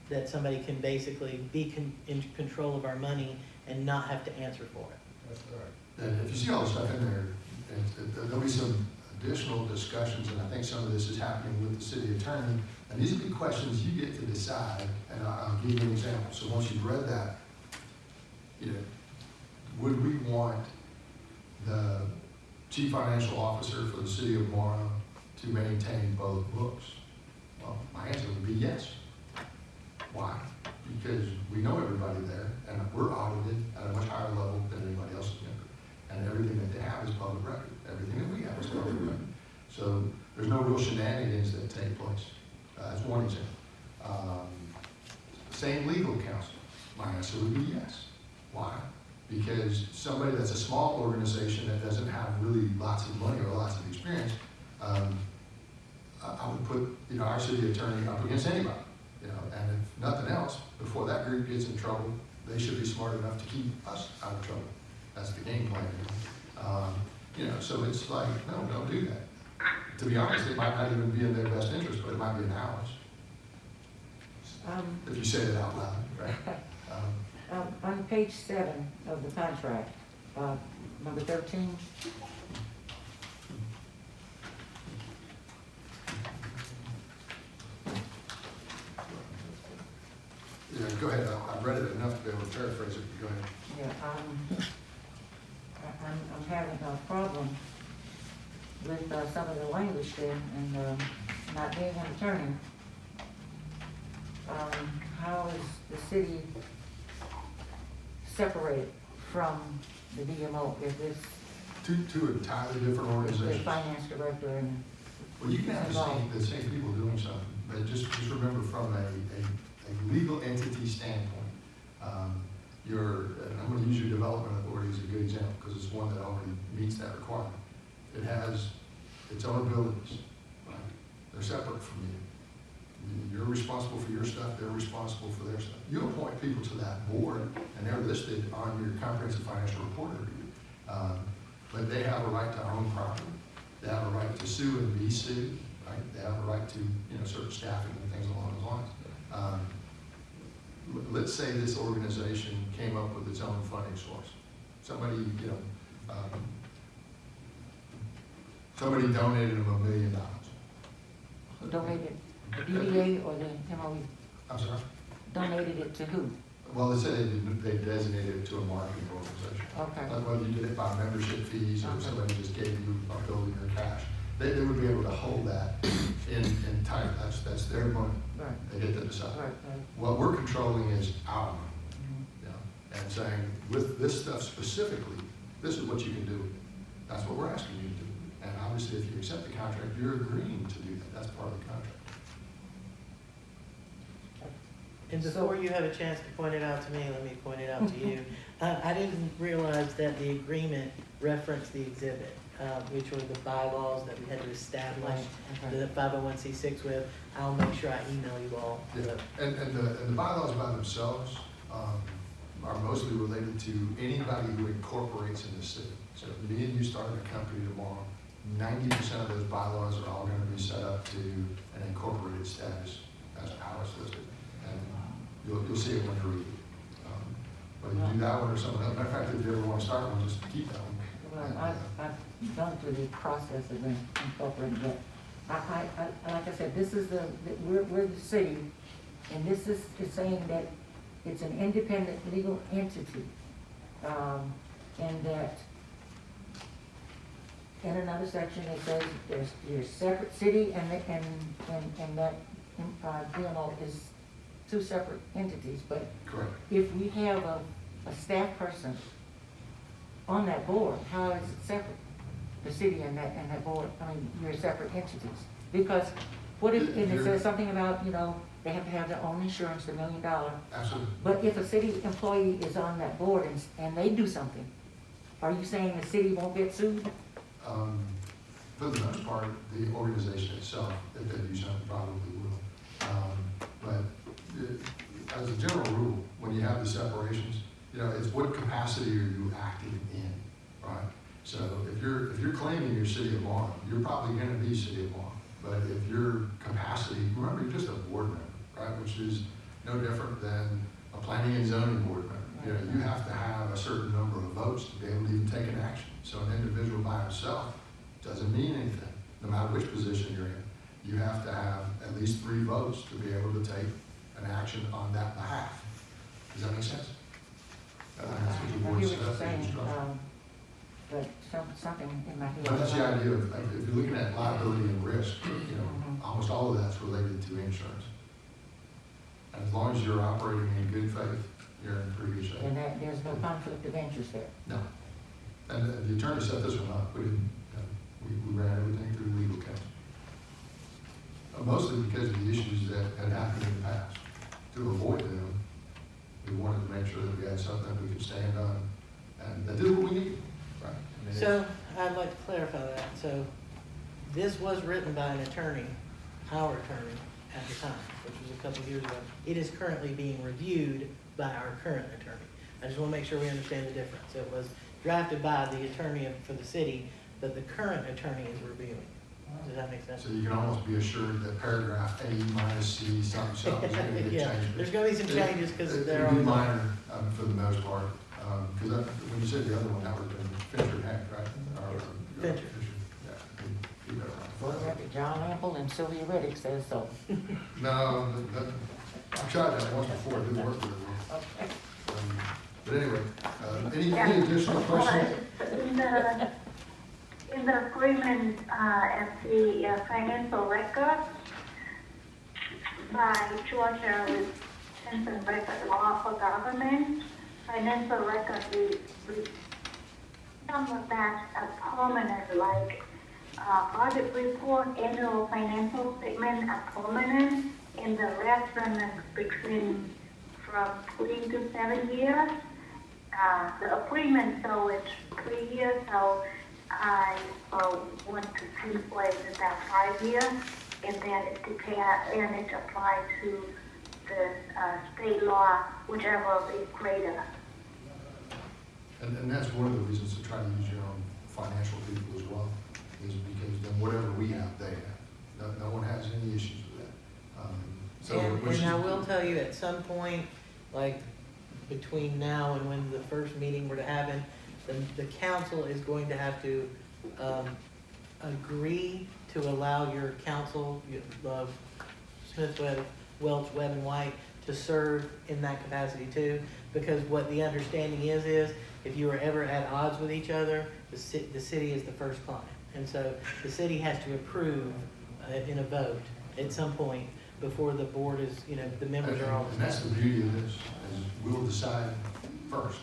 That somebody can basically be in control of our money and not have to answer for it. That's right. And if you see all the stuff in there, there'll be some additional discussions, and I think some of this is happening with the city attorney. And these will be questions you get to decide, and I'll give you an example. So once you've read that, would we want the chief financial officer for the city of Morrow to maintain both books? Well, my answer would be yes. Why? Because we know everybody there, and we're audited at a much higher level than anybody else is going to. And everything that they have is public record. Everything that we have is public record. So there's no real shenanigans that take place. That's one example. Same legal counsel. My answer would be yes. Why? Because somebody that's a small organization that doesn't have really lots of money or lots of experience, I would put our city attorney up against anybody. And if nothing else, before that group gets in trouble, they should be smart enough to keep us out of trouble. That's the game plan. So it's like, no, don't do that. To be honest, it might not even be in their best interest, but it might be in ours. If you say it out loud, right? On page 7 of the contract, number 13. Yeah, go ahead. I've read it enough to be able to paraphrase it. Go ahead. Yeah, I'm having a problem with some of the language there, and not being an attorney. How is the city separated from the DMO if it's Two entirely different the organizations. finance director and Well, you can have the same people doing something, but just remember from a legal entity standpoint, and I'm going to use your development authority as a good example because it's one that already meets that requirement. It has its own abilities, right? They're separate from you. You're responsible for your stuff, they're responsible for their stuff. You appoint people to that board, and they're listed on your comprehensive financial report every year. But they have a right to own property. They have a right to sue and be sued, right? They have a right to, certain staffing and things along those lines. Let's say this organization came up with its own funding source. Somebody, somebody donated them $1 million. who donated the DDA or the MOE? I'm sorry? Donated it to who? Well, they said they designated it to a marketing organization. Okay. Like whether you did it by membership fees or somebody just gave you a building or cash. They would be able to hold that in tight. That's their money. Right. They get to decide. Right. What we're controlling is our money. Mhm. And saying, with this stuff specifically, this is what you can do with it. That's what we're asking you to do. And obviously, if you accept the contract, you're agreeing to do that. That's part of the contract. And before you have a chance to point it out to me, let me point it out to you. I didn't realize that the agreement referenced the exhibit. which were the bylaws that we had to establish Right, okay. the 501c6 with. I'll make sure I email you all. Yeah, and the bylaws by themselves, are mostly related to anybody who incorporates in the city. So if me and you start a company tomorrow, 90% of those bylaws are all gonna be set up to an incorporated status as how it's listed. And you'll see it when you read it. Whether you do that one or something else, matter of fact, if you ever wanna start one, just keep that one. Well, I've gone through the process of incorporating, but like I said, this is we're the city, and this is saying that it's an independent legal entity, and that in another section it says there's separate city and that DNO is two separate entities, but Correct. if we have a staff person on that board, how is it separate? The city and that board, I mean, you're separate entities. Because what if, and it says something about, they have to have their own insurance, $1 million. Absolutely. But if a city employee is on that board and they do something, are you saying the city won't get sued? For the most part, the organization itself, if they do something, probably will. But as a general rule, when you have the separations, it's what capacity are you acting in, right? So if you're claiming you're City of Morrow, you're probably gonna be City of Morrow. But if your capacity, remember, you're just a board member, right? Which is no different than a planning and zoning board member. You have to have a certain number of votes to be able to even take an action. So an individual by himself doesn't mean anything, no matter which position you're in. You have to have at least 3 votes to be able to take an action on that behalf. Does that make sense? That's what the I board hear set what you're up in saying, instruction. but something in my head. But that's the idea of, if you're looking at liability and risk, almost all of that's related to insurance. And as long as you're operating in good faith, you're in pretty good shape. And that there's no conflict of interest there. No. And the attorney set this one up. We didn't, we ran everything through legal counsel. Mostly because of the issues that had happened in the past. To avoid them, we wanted to make sure that we had something that we could stand on and that did what we needed, right? So I'd like to clarify that. So this was written by an attorney, our attorney at the time, which was a couple of years ago. It is currently being reviewed by our current attorney. I just want to make sure we understand the difference. It was drafted by the attorney for the city, but the current attorney is reviewing. Does that make sense? So you can almost be assured that paragraph A minus C, something is going to get Yeah, changed. there's going to be some changes because they're It'll be on. minor for the most part. Because when you said the other one, that would have been Fincher Hank, right? Fincher. Yeah. He better For the run. record, John Ample and Sylvia Reddick says so. No, I've tried that once before. It didn't work very well. Okay. But anyway, any additional questions? In the agreement, at the financial record by Georgia Wisconsin Record Law for Government, financial record is some of that permanent, like audit report, annual financial statement are permanent, and the rest run between from 3 to 7 years. The agreement, so it's 3 years, so I want to pinpoint that 5 years, and then it depends, and it applies to the state law, whichever is greater. And that's one of the reasons to try to use your own financial people as well, is because then whatever we have, they have. No one has any issues with that. And I will tell you, at some point, like between now and when the first meeting were to happen, the council is going to have to agree to allow your council, Smith, Webb, Welch, Webb, and White, to serve in that capacity too. Because what the understanding is if you are ever at odds with each other, the city is the first client. And so the city has to approve in a vote at some point before the board is, the members are all. And that's the beauty of this, is we'll decide first.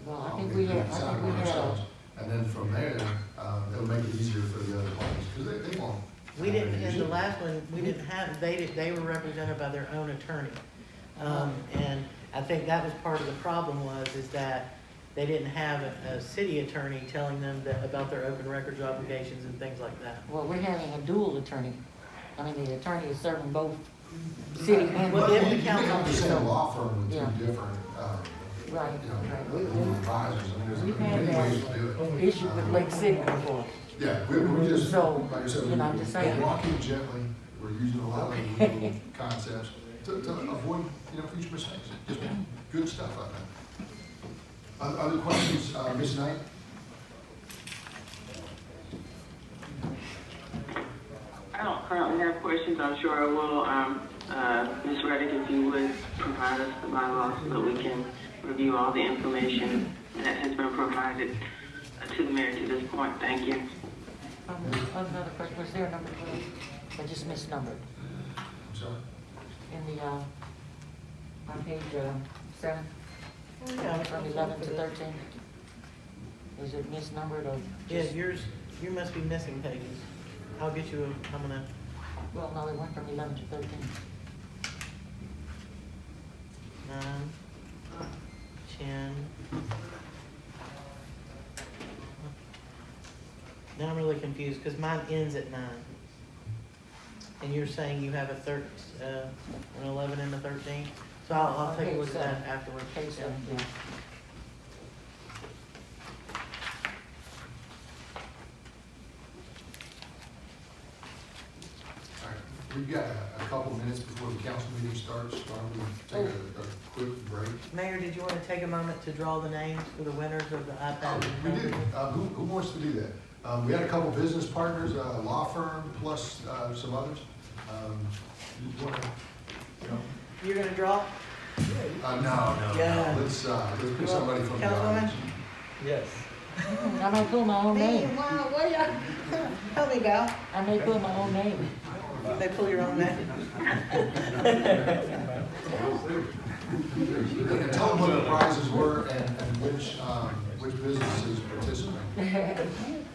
Well, I think we have, And then from there, it'll make it easier for the other parties, because they won't. We didn't, in the last one, we didn't have, they were represented by their own attorney. And I think that was part of the problem is that they didn't have a city attorney telling them that, about their open records obligations and things like that. Well, we're having a dual attorney. I mean, the attorney is serving both city and. Well, if the You council- can have the same law firm with Yeah. two different, Right, you know, right. legal advisors. I mean, there's We've many had ways to do it. that issue with Lake City before. Yeah, we just, So, like I said, you know, I'm just saying. we're walking gently, we're using a lot of legal concepts to avoid, you know, future mistakes. Just good stuff, I think. Other questions, Ms. Knight? I don't currently have questions. I'm sure I will. Ms. Reddick, if you would provide us the bylaws so that we can review all the information that has been provided to the mayor to this point. Thank you. Another question, was there a number 12? I just misnumbered. I'm sorry. In the, on page 7, Yeah, from 11 to 13. Is it misnumbered or Yeah, just? you must be missing pages. I'll get you, I'm gonna, Well, no, it went from 11 to 13. 9, 10. Now I'm really confused, because mine ends at 9. And you're saying you have an 11 and a 13? So I'll take a look at that afterwards. Page 7, yeah. All right, we've got a couple minutes before the council meeting starts. Why don't we take a quick break? Mayor, did you want to take a moment to draw the names for the winners of the iPad? We do. Who wants to do that? We had a couple business partners, a law firm, plus some others. You wanna, you know? You're gonna draw? No. Yeah. Let's put somebody from the Councilwoman? audience. Yes. I may put my own name. Wow, what ya? Help me, Val. I may put my own name. They pull your own name. And tell them what the prizes were and which businesses participated.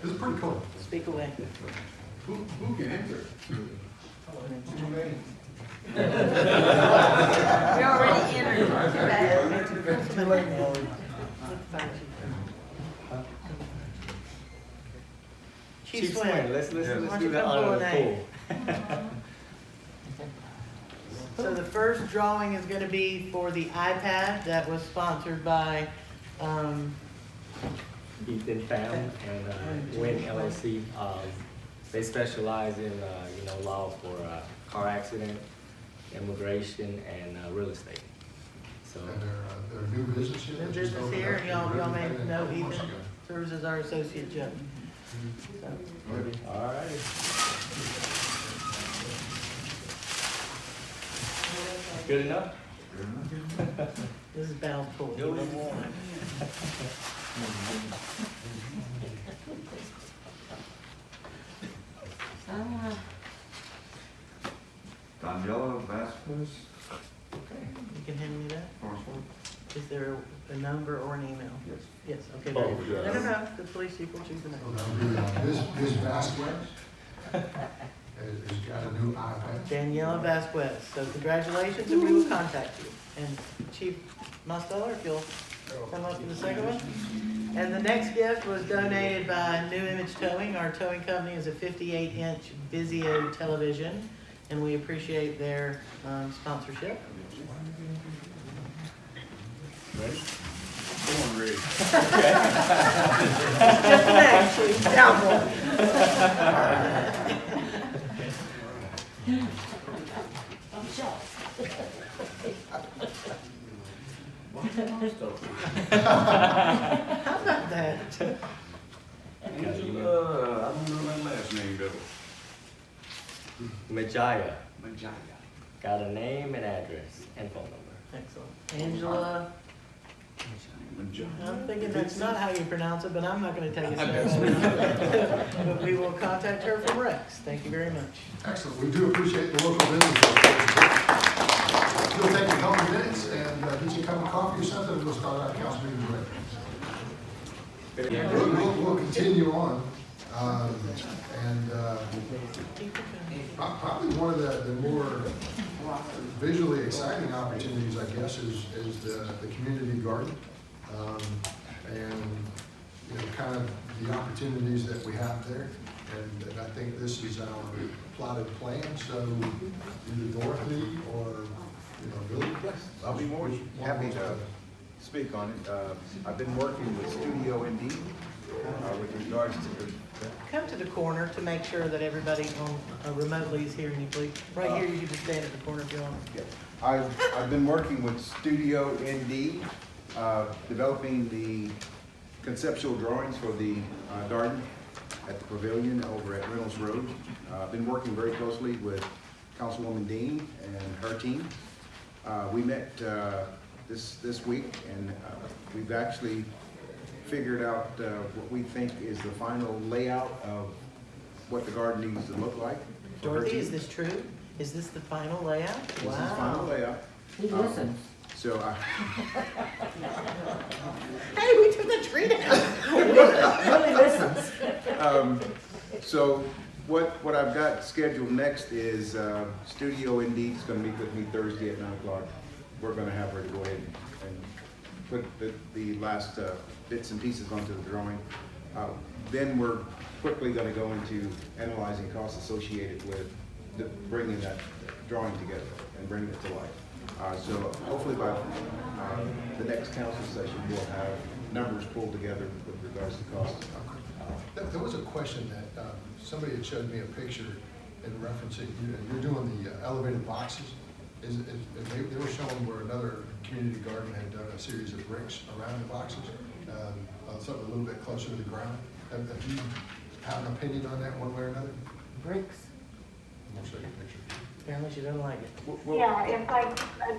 This is pretty cool. Speak away. Who can enter? We already entered. Too late. Chief Swain. Let's Why don't do you the come honor pull a of name? pool. So the first drawing is gonna be for the iPad that was sponsored by, Ethan Pham and Wynn LLC. They specialize in, law for car accident, immigration, and real estate. So, And they're a new business here. new They just business opened here, up and y'all may in know Fort Worth. Ethan serves as our associate judge. So, all right. Good enough? this is Val's pool. Daniela Vasquez, You can hand me that? Parcel. Is there a number or an email? Yes. Yes, okay. Oh, very good. yes. No, the police chief will choose the So name. that'll be, Ms. Vasquez has got a new iPad. Daniela Vasquez. So congratulations, and we will contact you. And Chief Mosteller, if you'll come up for the second one. And the next gift was donated by New Image Towing. Our towing company is a 58-inch Vizio television, and we appreciate their sponsorship. Ready? Born ready. Just an actually, doubtful. I'm shocked. How about that? Angela, I don't know that last name, though. Majaya. Majaya. Got a name and address and phone number. Excellent. Angela, Majaya. I'm thinking that's not how you pronounce it, but I'm not gonna tell you so. But we will contact her from Rex. Thank you very much. Excellent. We do appreciate the local businesses. We'll take a couple minutes and get you a cup of coffee or something, and we'll start our council meeting right. We'll continue on. Probably one of the more visually exciting opportunities, I guess, is the community garden. and, you know, kind of the opportunities that we have there. And I think this is our plotted plan, so either Dorothy or, you know, Billy. I'll be more happy to speak on it. I've been working with Studio ND with regards to the. Come to the corner to make sure that everybody on remotely is hearing you, please. Right here, you can just stand at the corner if you want. Yeah. I've been working with Studio ND, developing the conceptual drawings for the garden at the Pavilion over at Reynolds Road. I've been working very closely with Councilwoman Dean and her team. We met this week, and we've actually figured out what we think is the final layout of what the garden needs to look like. Dorothy, is this true? Is this the final layout? This is the final layout. He listens. So Hey, we took the tree down. Really listens. So what I've got scheduled next is Studio ND is going to meet with me Thursday at 9 o'clock. We're going to have her to go ahead and put the last bits and pieces onto the drawing. Then we're quickly going to go into analyzing costs associated with bringing that drawing together and bringing it to life. So hopefully by the next council session, we'll have numbers pulled together with regards to cost. There was a question that somebody had showed me a picture in referencing, you're doing the elevated boxes. They were showing where another community garden had done a series of bricks around the boxes, something a little bit closer to the ground. Have you have an opinion on that one way or another? Bricks. I'll show you a picture. Apparently she doesn't like it. Yeah, if I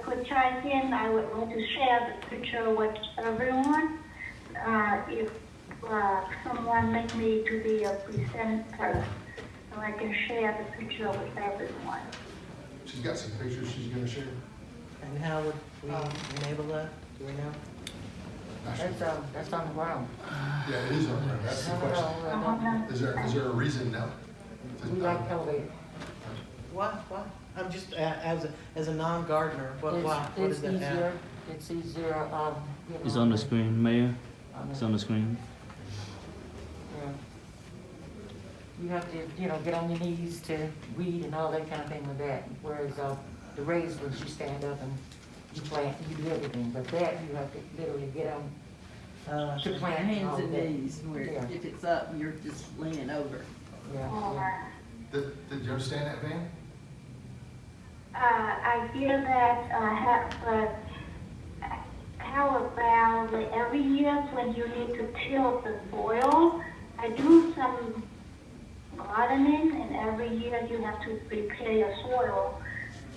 could chime in, I would want to share the picture with everyone. If someone make me to be a presenter, so I can share the picture with everyone. She's got some pictures she's gonna share. And how would we enable that? Do we know? That's on the ground. Yeah, it is on there, that's the question. Is there a reason now? We like elevator. Why? I'm just, as a non-gardener, why? What It's does that easier, add? it's easier, you It's know, on the screen, Mayor. on It's the- on the screen. yeah. You have to, you know, get on your knees to weed and all that kind of thing with that. Whereas the raised ones, you stand up and you plant, you do everything. But that, you have to literally get on to plant. Hands all and that. knees, where Yeah. if it's up, you're just leaning over. Yeah. Did you understand that, Van? I feel that, but how about every year when you need to till the soil? I do some gardening, and every year you have to prepare your soil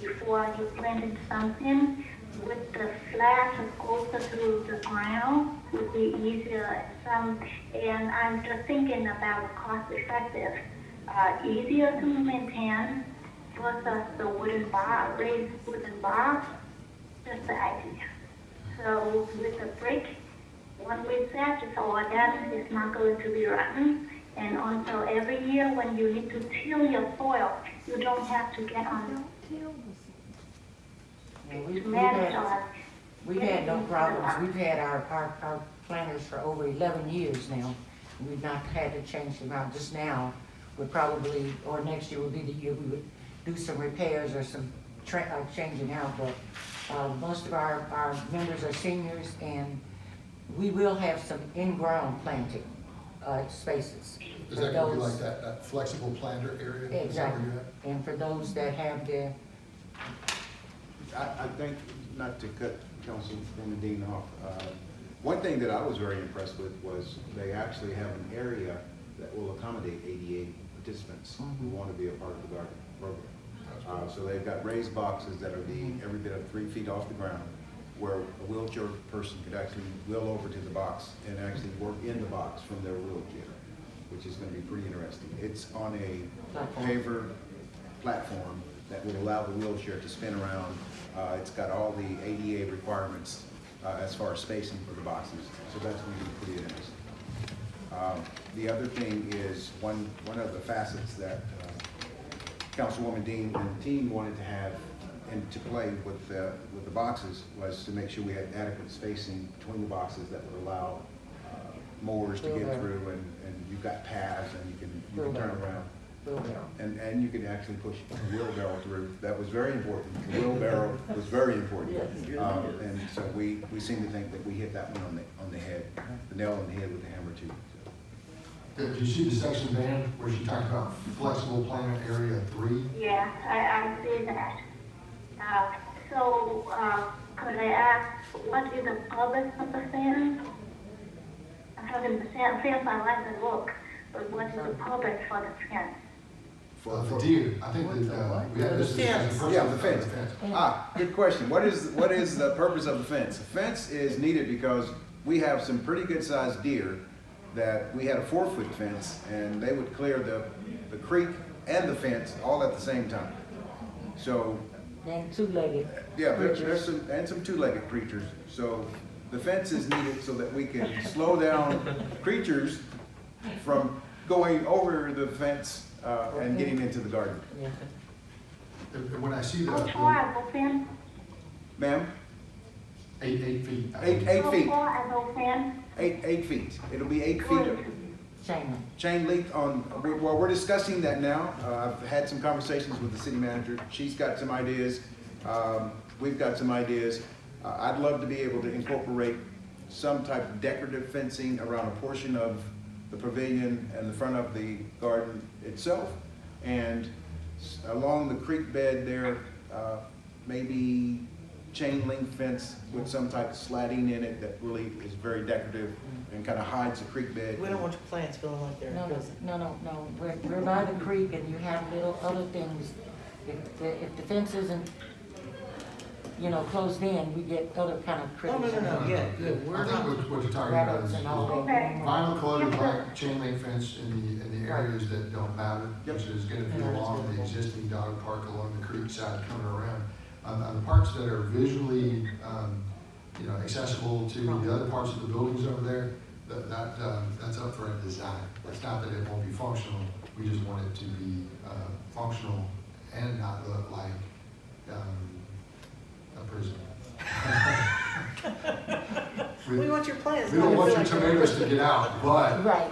before you plant something. With the flat closer to the ground would be easier. And I'm just thinking about cost effective, easier to maintain versus the wooden bar, raised wooden box. Just the idea. So with the brick, one we set, it's all done, it's not going to be rotten. And also every year when you need to till your soil, you don't have to get on Yeah, we've had no problems. We've had our planters for over 11 years now. We've not had to change them out. Just now, would probably, or next year would be the year we would do some repairs or some changing out. But most of our members are seniors, and we will have some in-ground planting spaces. Is for that gonna be those- like that flexible planter area? Is that Exactly. where you're at? And for those that have their, I think, not to cut Councilwoman Dean off, one thing that I was very impressed with was they actually have an area that will accommodate ADA participants who want to be a part of the garden program. So they've got raised boxes that are every bit of 3 feet off the ground, where a wheelchair person could actually wheel over to the box and actually work in the box from their wheelchair, which is going to be pretty interesting. It's on a paver platform that will allow the wheelchair to spin around. It's got all the ADA requirements as far as spacing for the boxes, so that's going to be pretty interesting. The other thing is one of the facets that Councilwoman Dean and the team wanted to have and to play with the boxes was to make sure we had adequate spacing between the boxes that would allow mowers to get Wheelbarrow. through, and you've got paths, and you can turn Wheelbarrow. around. Wheelbarrow. And you can actually push a wheelbarrow through. That was very important. The wheelbarrow was very important. Yes, it really is. And so we seem to think that we hit that one on the head, the nail on the head with the hammer too. So. Did you see the section, Van, where she talked about flexible plant area 3? Yeah, I see that. Could I ask, what is the purpose of the fence? I haven't the fence, I like the look, but what is the purpose for the fence? For deer, I think that, we had this discussion first. Yeah, the fence. Good question. What is the purpose of the fence? The fence is needed because we have some pretty good sized deer that we had a 4-foot fence, and they would clear the creek and the fence all at the same time. So, And two-legged. yeah, there's creatures. some two-legged creatures. So the fence is needed so that we can slow down creatures from going over the fence and getting into the garden. Yeah. And when I see How the far is the fence? Ma'am, 8 feet. 8 How feet, far is the fence? 8 feet. It'll be 8 feet of chain link well, we're discussing that now. I've had some conversations with the city manager. She's got some ideas. We've got some ideas. I'd love to be able to incorporate some type of decorative fencing around a portion of the pavilion and the front of the garden itself. And along the creek bed there, maybe chain link fence with some type of slatting in it that really is very decorative and kind of hides the creek bed. We don't want your plants feeling like they're in prison. No. We're by the creek and you have little other things. If the fence isn't, closed in, we get other kind of No, critters. yeah, I we're think not. what you're talking about Rabbits is and all that. Okay. vinyl coated black chain link fence in the areas that don't matter, Yep. which is gonna be Yeah, that's along the beautiful. existing dog park along the creek side coming around. On the parts that are visually, accessible to the other parts of the buildings over there, that's up for a design. It's not that it won't be functional, we just want it to be, functional and not look like, a prison. We want your plants. We not don't to want feel your like they're in tomatoes to prison. get out, but, Right,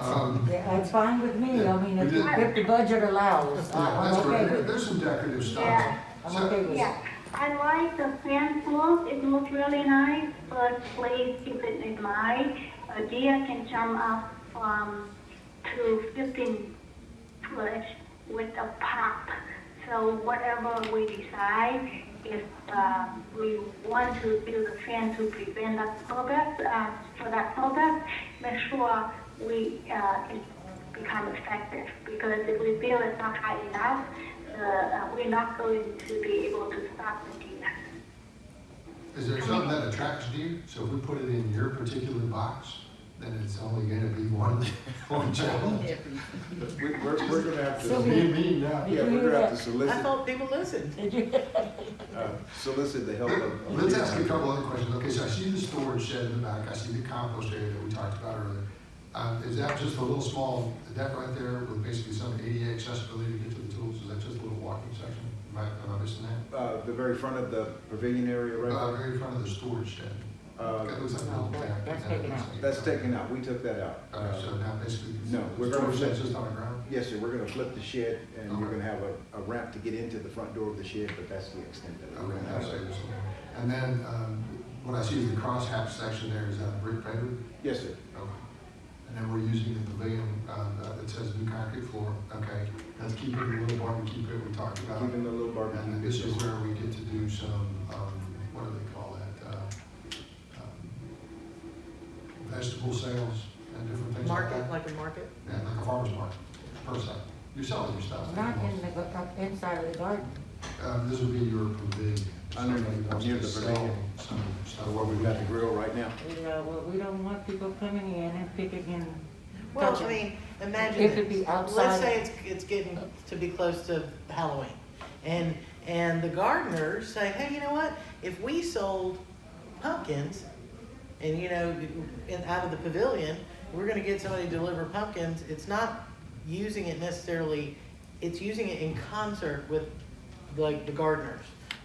yeah, that's fine with me. I mean, if the budget allows, I'm that's okay right. with it. There's some decorative stuff. Yeah. I'm okay with it. Yeah, I like the fence look, it looks really nice, but please keep it in mind, a deer can jump up to 15 foot with a pop. So whatever we decide, if we want to build a fence to prevent that purpose, for that purpose, make sure it become effective. Because if we build it not high enough, we're not going to be able to stop the deer. Is there something that attracts deer? So if we put it in your particular box, then it's only gonna be one channel. We're gonna have So to, Being mean now. yeah, we're gonna have to I solicit, thought people listened. solicit the help of. Let's ask you a couple other questions. Okay, so I see the storage shed in the back, I see the compost area that we talked about earlier. Is that just a little small deck right there with basically some ADA accessibility to get to the tools? Is that just a little walking section? Am I missing that? The very front of the pavilion area right there. Very front of the storage shed. It looks like a little deck. That's taken out. That's taken out, we took that out. Okay, so now basically. No, we're the gonna storage shed's flip- just on the ground? Yes, sir, we're gonna flip the shed, and we're Okay. gonna have a ramp to get into the front door of the shed, but that's the extent of it. We're Okay, gonna have that's a- it. And then, what I see is the crosshatch section there, is that brick pavement? Yes, sir. Okay. And then we're using the pavilion, that says new concrete floor, okay. That's keeping the little barbecue pit we talked about. Keeping the little barbecue. And then this is where we get to do some, what do they call that? Vegetable sales and different things like Market, that. like a market? Yeah, like a farmer's market, per se. You're selling your stuff. Not in the, inside of the garden. This would be your pavilion. Underneath, Somebody wants near to the sell pavilion. some stuff. Where we've got the grill right now. Yeah, well, we don't want people coming in and picking and Well, touching. I mean, imagine It could this. be outside. Let's say it's getting to be close to Halloween. And the gardeners say, hey, you know what? If we sold pumpkins and, out of the pavilion, we're gonna get somebody to deliver pumpkins. It's not using it necessarily, it's using it in concert with like the gardeners.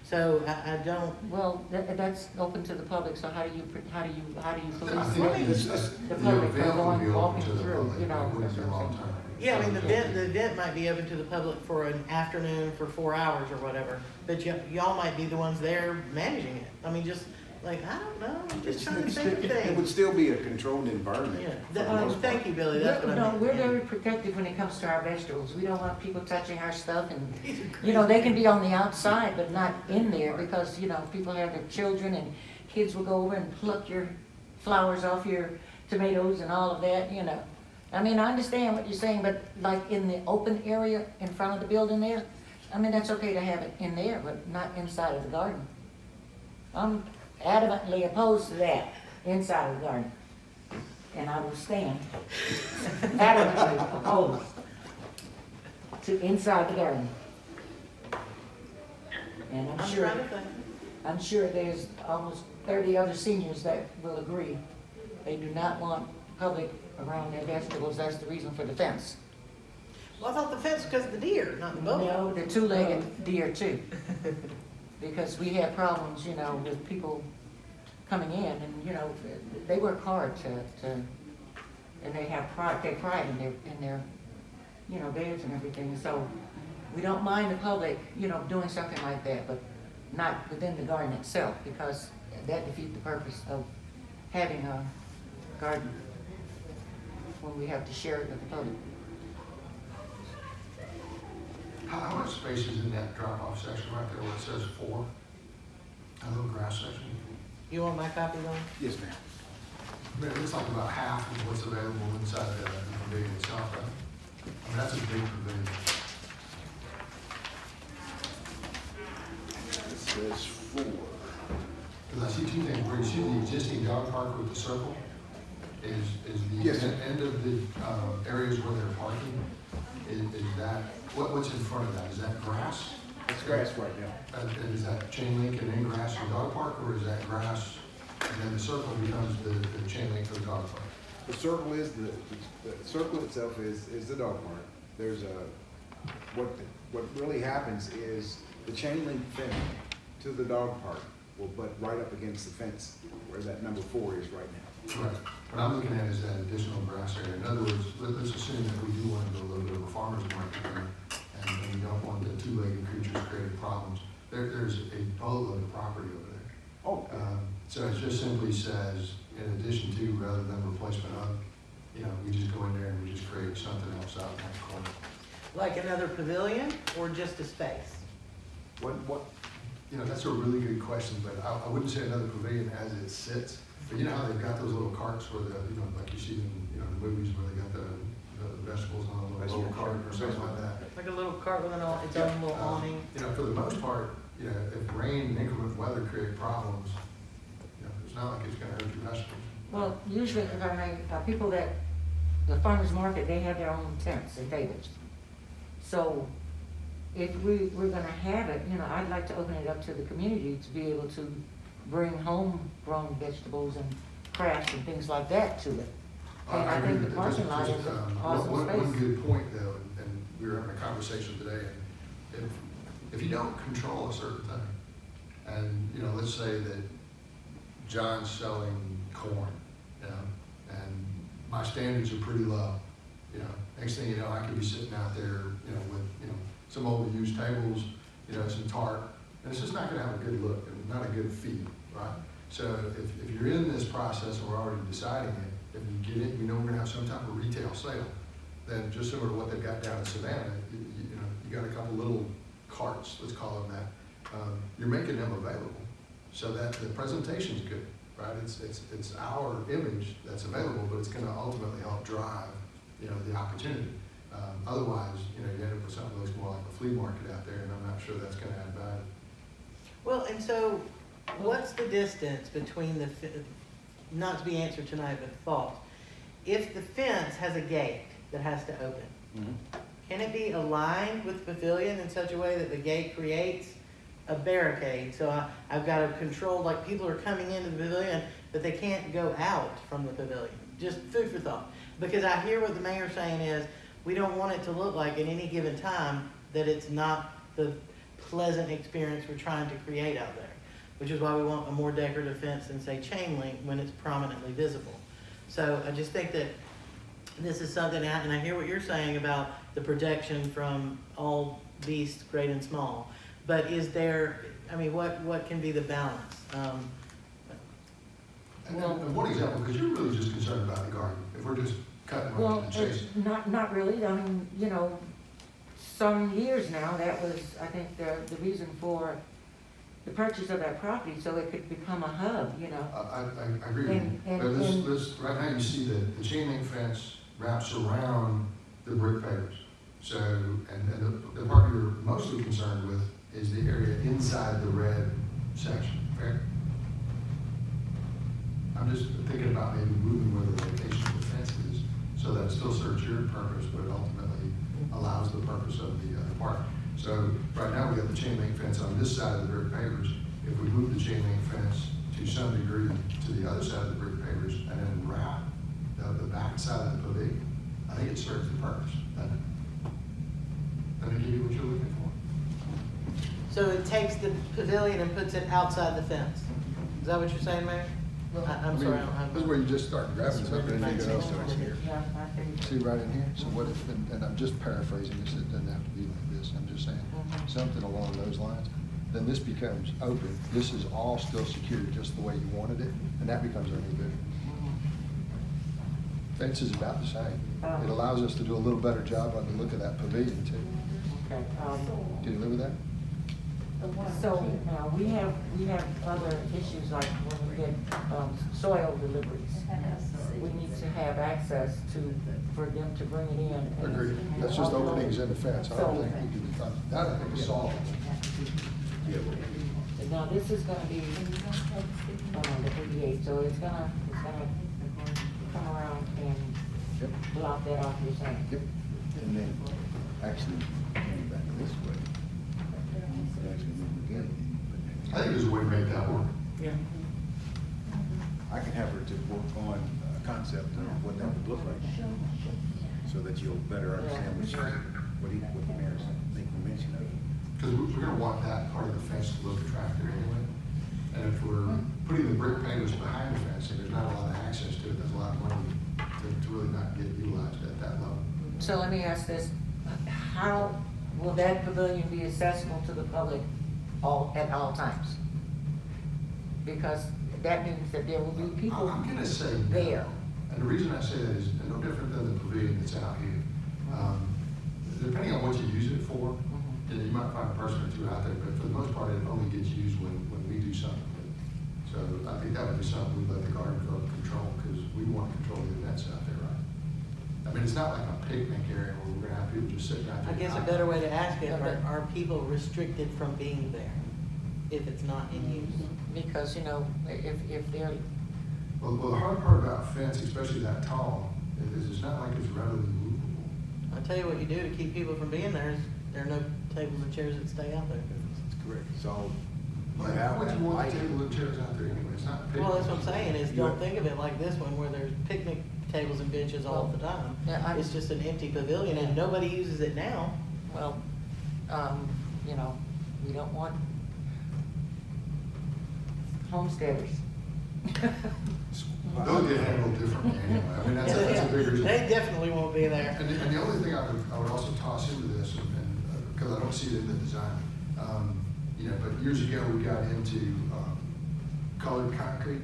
So I don't, Well, that's open to the public, so how do you police I the think the public from event would be going, open walking to the through, public, you it know? wouldn't That's be what I'm long saying. term. yeah, I mean, the event might be open to the public for an afternoon for 4 hours or whatever, but y'all might be the ones there managing it. I mean, just like, I don't know, I'm just trying to think of It would things. still be a controlled environment. Yeah, for the most thank part. you, Billy, that's what I meant. We're very protective when it comes to our vegetables. We don't want people touching our stuff and, you know, they can be on the outside, but not in there because, you know, people have their children and kids will go over and pluck your flowers off your tomatoes and all of that, you know. I mean, I understand what you're saying, but like in the open area in front of the building there, I mean, that's okay to have it in there, but not inside of the garden. I'm adamantly opposed to that, inside of the garden. And I will stand adamantly opposed to inside the garden. And I'm trying to think. I'm sure there's almost 30 other seniors that will agree. They do not want public around their vegetables, that's the reason for the fence. Well, I thought the fence because of the deer, not the boat. No, the two-legged deer too. Because we have problems, you know, with people coming in and, you know, they work hard to and they have pride, take pride in their, you know, beds and everything. So we don't mind the public, you know, doing something like that, but not within the garden itself because that defeats the purpose of having a garden when we have to share it with the public. How much space is in that drop-off section right there where it says 4? That little grass section? You want my copy, though? Yes, ma'am. I mean, it looks like about half of what's available inside the pavilion itself, right? I mean, that's a big pavilion. It says 4. Because I see two things, where you see the existing dog park with the circle, is the Yes, sir. end of the areas where they're parking, is that, what's in front of that? Is that grass? It's grass right now. And is that chain link and then grass for the dog park, or is that grass and then the circle becomes the chain link for the dog park? The circle is, the circle itself is the dog park. There's what really happens is the chain link fence to the dog park will butt right up against the fence where that number 4 is right now. Correct. What I'm looking at is that additional grass area. In other words, let's assume that we do want to do a little bit of a farmer's market there, and we don't want the two-legged creatures creating problems. There's a boatload of property over there. Oh, So it just simply says, in addition to, rather than replacement of, you know, we just go in there and we just create something else out in that corner. Like another pavilion or just a space? What, you know, that's a really good question, but I wouldn't say another pavilion as it sits. But you know how they've got those little carts where you know, like you see in, you know, the movies where they got the vegetables on a little cart or something like that. Like a little cart with its own little awning? You know, for the most part, you know, if rain and inclement weather create problems, you know, it's not like it's gonna hurt your vegetables. Well, usually, if I may, people that, the farmer's market, they have their own tents and tables. So if we're gonna have it, you know, I'd like to open it up to the community to be able to bring homegrown vegetables and crafts and things like that to it. And I agree think the with that. parking lot is an awesome One space. good point though, and we were having a conversation today, and if you don't control a certain thing, and, you know, let's say that John's selling corn, you know, and my standards are pretty low, you know, next thing you know, I could be sitting out there, you know, with, you know, some old used tables, you know, some tarp, and it's just not gonna have a good look and not a good feel, right? So if you're in this process and we're already deciding it, if you get it, you know we're gonna have some type of retail sale, then just similar to what they've got down in Savannah, you know, you got a couple little carts, let's call them that, you're making them available so that the presentation's good, right? It's our image that's available, but it's gonna ultimately help drive, you know, the opportunity. Otherwise, you know, you end up with something that looks more like a flea market out there, and I'm not sure that's gonna add value. Well, and so what's the distance between not to be answered tonight, but thought, if the fence has a gate that has to open, can it be aligned with the pavilion in such a way that the gate creates a barricade? So I've got to control, like people are coming into the pavilion, but they can't go out from the pavilion. Just food for thought. Because I hear what the mayor's saying is, we don't want it to look like at any given time that it's not the pleasant experience we're trying to create out there, which is why we want a more decorative fence than, say, chain link when it's prominently visible. So I just think that this is something, and I hear what you're saying about the protection from all beasts, great and small, but is there, I mean, what can be the balance? And one example, because you're really just concerned about the garden, if we're just cutting right Well, to the chase. not really, I mean, you know, some years now, that was, I think, the reason for the purchase of that property, so it could become a hub, you know. I agree with you, And- but this, right now you see that the chain link fence wraps around the brick pavers. So, and the part you're mostly concerned with is the area inside the red section, correct? I'm just thinking about maybe moving where the location of the fence is, so that it still serves your purpose, but it ultimately allows the purpose of the park. So, right now, we have the chain link fence on this side of the brick pavers. If we move the chain link fence to some degree to the other side of the brick pavers, and then wrap the back side of the pavilion, I think it serves the purpose, doesn't it? Let me give you what you're looking for. So it takes the pavilion and puts it outside the fence. Is that what you're saying, Mayor? I'm sorry, I don't have. This is where you just start grabbing something and you go, Starts here. Yeah, I think. see right in here, so what if, and I'm just paraphrasing this, it doesn't have to be like this, I'm just saying, something along those lines. Then this becomes open, this is all still secured just the way you wanted it, and that becomes our new building. Fence is about the same. It allows us to do a little better job on the look of that pavilion too. Okay, Can you live with that? so now we have other issues like when we get soil deliveries. We need to have access for them to bring it in. and- Agreed. That's just openings in the fence, I don't So- think we can, that I think is solvable. Now, this is gonna be, the 88, so it's gonna come around and Yep. block that off, you're saying? Yep. And then actually coming back this way. I think there's a way to make that work. Yeah. I can have her to work on a concept of what that would look like, so that you'll better understand what the mayor's thinking mention of. Because we're gonna want that part of the fence to look attractive anyway. And if we're putting the brick pavers behind the fence, and there's not a lot of access to it, there's a lot of money to really not get utilized at that level. So let me ask this, how will that pavilion be accessible to the public at all times? Because that means that there will be people I'm gonna say no. there. And the reason I say that is no different than the pavilion that's out here. Depending on what you use it for, and you might find a person or two out there, but for the most part, it only gets used when we do something with it. So I think that would be something we'd let the garden club control, because we want to control the events out there, right? I mean, it's not like a picnic area where we're gonna have people just sitting out there. I guess a better way to ask it, are people restricted from being there if it's not in use? Because, you know, if they're, Well, the hard part about a fence, especially that tall, is it's not like it's readily movable. I'll tell you what you do to keep people from being there is there are no tables and chairs that stay out there. That's correct. So, Like, why would you want tables and chairs out there anyway? It's not a picnic. Well, that's what I'm saying, is don't think of it like this one where there's picnic tables and benches all the time. Yeah, It's just an empty pavilion and nobody uses it now. well, you know, we don't want homesteaders. They'll get handled differently anyway. I mean, that's a bigger. They definitely won't be there. And the only thing I would also toss into this, and because I don't see it in the design, you know, but years ago, we got into colored concrete.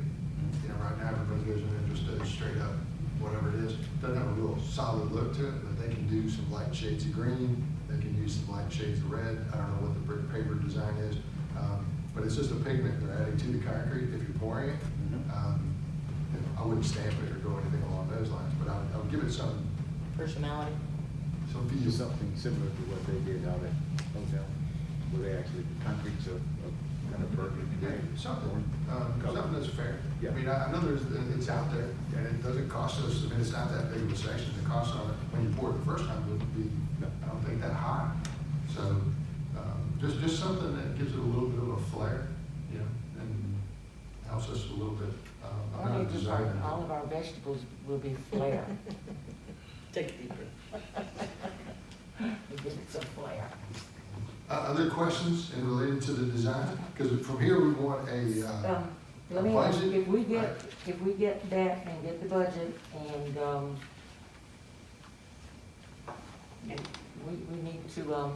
You know, right now, everybody goes in there and just does straight up whatever it is. Doesn't have a real solid look to it, but they can do some light shades of green, they can use some light shades of red. I don't know what the brick paper design is, but it's just a pigment they're adding to the concrete if you're pouring it. You know, I wouldn't stamp it or go anything along those lines, but I would give it some Personality. feel. Something similar to what they did out at hotel, where they actually, the concrete's a kind of perfect. Something that's fair. Yeah. I mean, I know it's out there, and it doesn't cost us, I mean, it's not that big of a section, the cost on it, when you pour it the first time, wouldn't be, I don't think, that high. So, just something that gives it a little bit of a flair, you know, and helps us a little bit. I'm not a designer. All of our vegetables will be flair. Take a deep breath. Give it some flair. Other questions in related to the design? Because from here, we want a Let me ask, budget? if we get that and get the budget and we need to,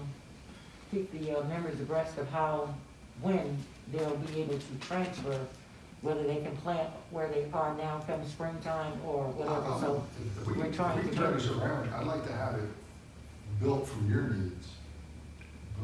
keep the members abreast of how, when they'll be able to transfer, whether they can plant where they are now come springtime or whatever, so If we we're trying can to turn get. this around, I'd like to have it built from your needs